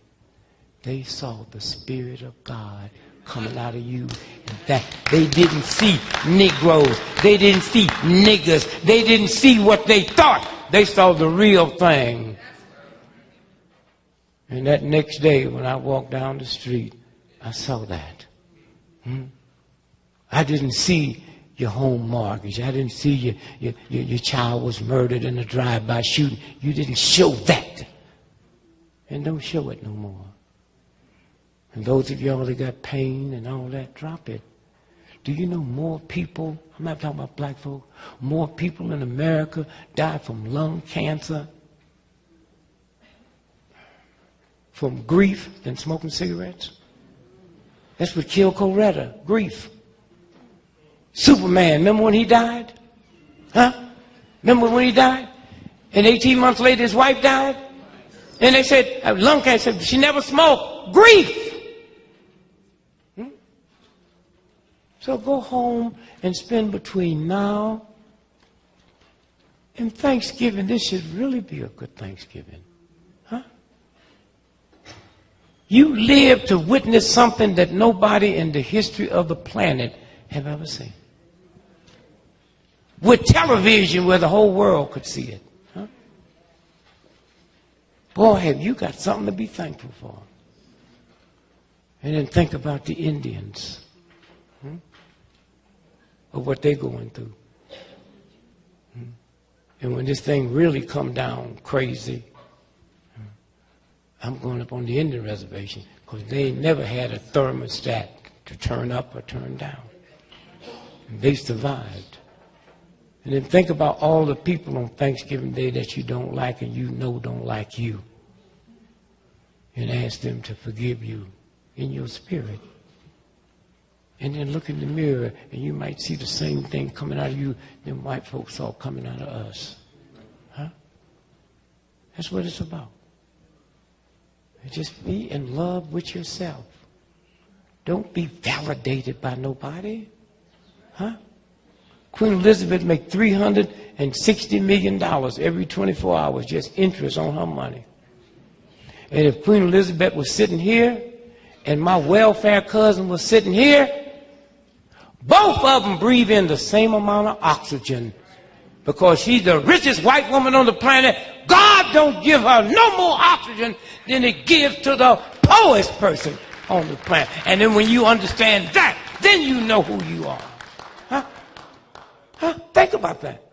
they saw the Spirit of God coming out of you. And that they didn't see Negroes. They didn't see niggers. They didn't see what they thought. They saw the real thing. And that next day when I walked down the street, I saw that. I didn't see your home mortgage. I didn't see your child was murdered in a drive-by shooting. You didn't show that. And don't show it no more. And those of y'all that got pain and all that, drop it. Do you know more people, I'm not talking about black folk, more people in America die from lung cancer, from grief, than smoking cigarettes? That's what killed Coretta, grief. Superman, remember when he died? Huh? Remember when he died? And 18 months later his wife died? And they said, lung cancer, she never smoked. Grief! So go home and spend between now and Thanksgiving. This should really be a good Thanksgiving. Huh? You live to witness something that nobody in the history of the planet have ever seen. With television where the whole world could see it. Huh? Boy, have you got something to be thankful for. And then think about the Indians. Of what they're going through. And when this thing really come down crazy, I'm going up on the Indian reservation because they ain't never had a thermostat to turn up or turn down. And they survived. And then think about all the people on Thanksgiving Day that you don't like and you know don't like you. And ask them to forgive you in your spirit. And then look in the mirror and you might see the same thing coming out of you them white folks saw coming out of us. Huh? That's what it's about. Just be in love with yourself. Don't be validated by nobody. Huh? Queen Elizabeth made $360 million every 24 hours, just interest on her money. And if Queen Elizabeth was sitting here and my welfare cousin was sitting here, both of them breathe in the same amount of oxygen because she's the richest white woman on the planet. God don't give her no more oxygen than it gives to the poorest person on the planet. And then when you understand that, then you know who you are. Huh? Huh? Think about that.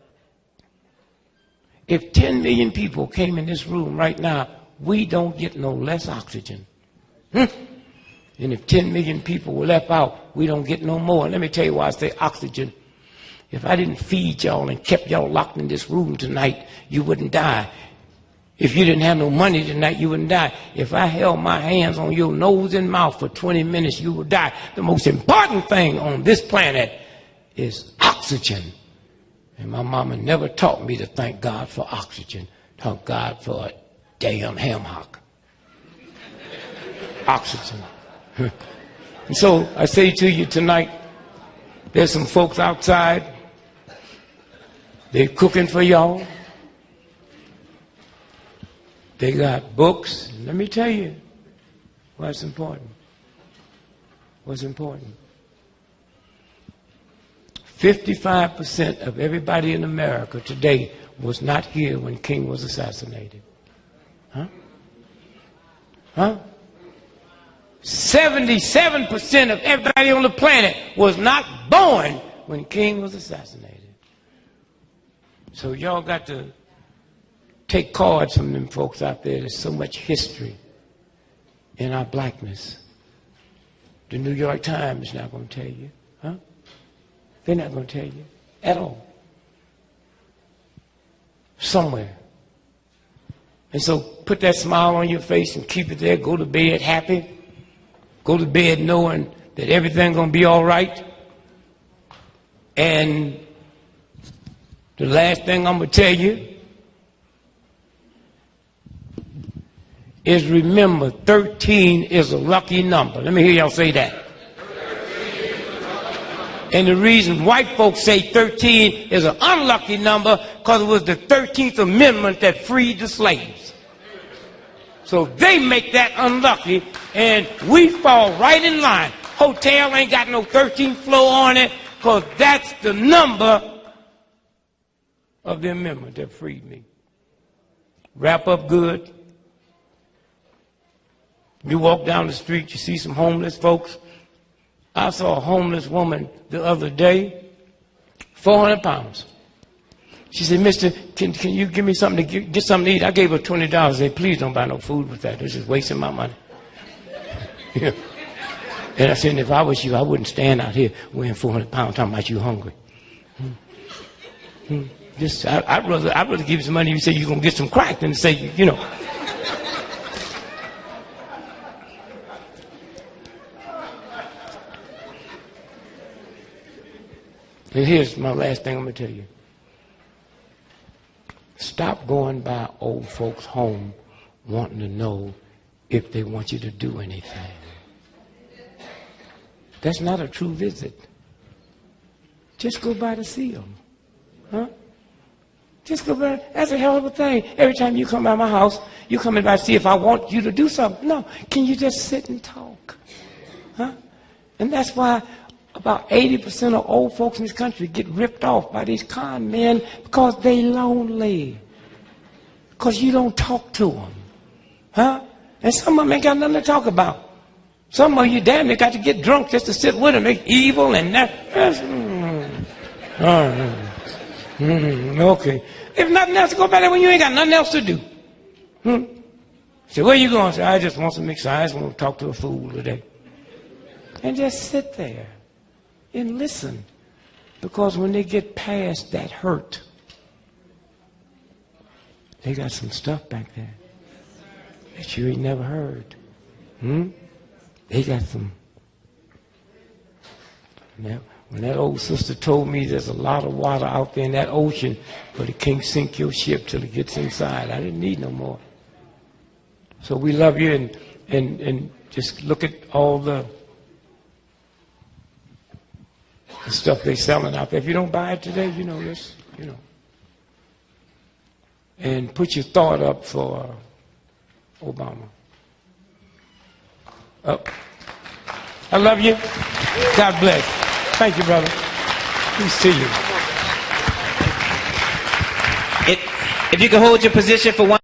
If 10 million people came in this room right now, we don't get no less oxygen. And if 10 million people were left out, we don't get no more. And let me tell you why I say oxygen. If I didn't feed y'all and kept y'all locked in this room tonight, you wouldn't die. If you didn't have no money tonight, you wouldn't die. If I held my hands on your nose and mouth for 20 minutes, you would die. The most important thing on this planet is oxygen. And my mama never taught me to thank God for oxygen. Thank God for a damn ham hock. Oxygen. And so I say to you tonight, there's some folks outside. They're cooking for y'all. They got books. Let me tell you what's important. What's important. 55% of everybody in America today was not here when King was assassinated. Huh? Huh? 77% of everybody on the planet was not born when King was assassinated. So y'all got to take cards from them folks out there. There's so much history in our blackness. The New York Times is not going to tell you. Huh? They're not going to tell you at all. Somewhere. And so put that smile on your face and keep it there. Go to bed happy. Go to bed knowing that everything's going to be all right. And the last thing I'm going to tell you is remember 13 is a lucky number. Let me hear y'all say that. And the reason white folks say 13 is an unlucky number because it was the 13th Amendment that freed the slaves. So they make that unlucky and we fall right in line. Hotel ain't got no 13th floor on it because that's the number of the amendment that freed me. Wrap up good. You walk down the street, you see some homeless folks. I saw a homeless woman the other day, 400 pounds. She said, "Mister, can you give me something to get something to eat?" I gave her $20. I said, "Please don't buy no food with that. This is wasting my money." Yeah. And I said, if I was you, I wouldn't stand out here weighing 400 pounds talking about you hungry. Just, I'd rather give you some money. You say you're going to get some crack than to say, you know. And here's my last thing I'm going to tell you. Stop going by old folks' home wanting to know if they want you to do anything. That's not a true visit. Just go by to see them. Huh? Just go by. That's a hell of a thing. Every time you come by my house, you come in by to see if I want you to do something. No. Can you just sit and talk? Huh? And that's why about 80% of old folks in this country get ripped off by these con men because they lonely. Because you don't talk to them. Huh? And some of them ain't got nothing to talk about. Some of you damn near got to get drunk just to sit with them. They're evil and that. Okay. If nothing else, go back there when you ain't got nothing else to do. Say, where you going? Say, I just want some exercise. I want to talk to a fool today. And just sit there and listen. Because when they get past that hurt, they got some stuff back there that you ain't never heard. They got some. Now, when that old sister told me there's a lot of water out there in that ocean, but it can't sink your ship till it gets inside, I didn't need no more. So we love you and just look at all the stuff they're selling out there. If you don't buy it today, you know this, you know. And put your thought up for Obama. Up. I love you. God bless. Thank you, brother. Peace to you. If you can hold your position for one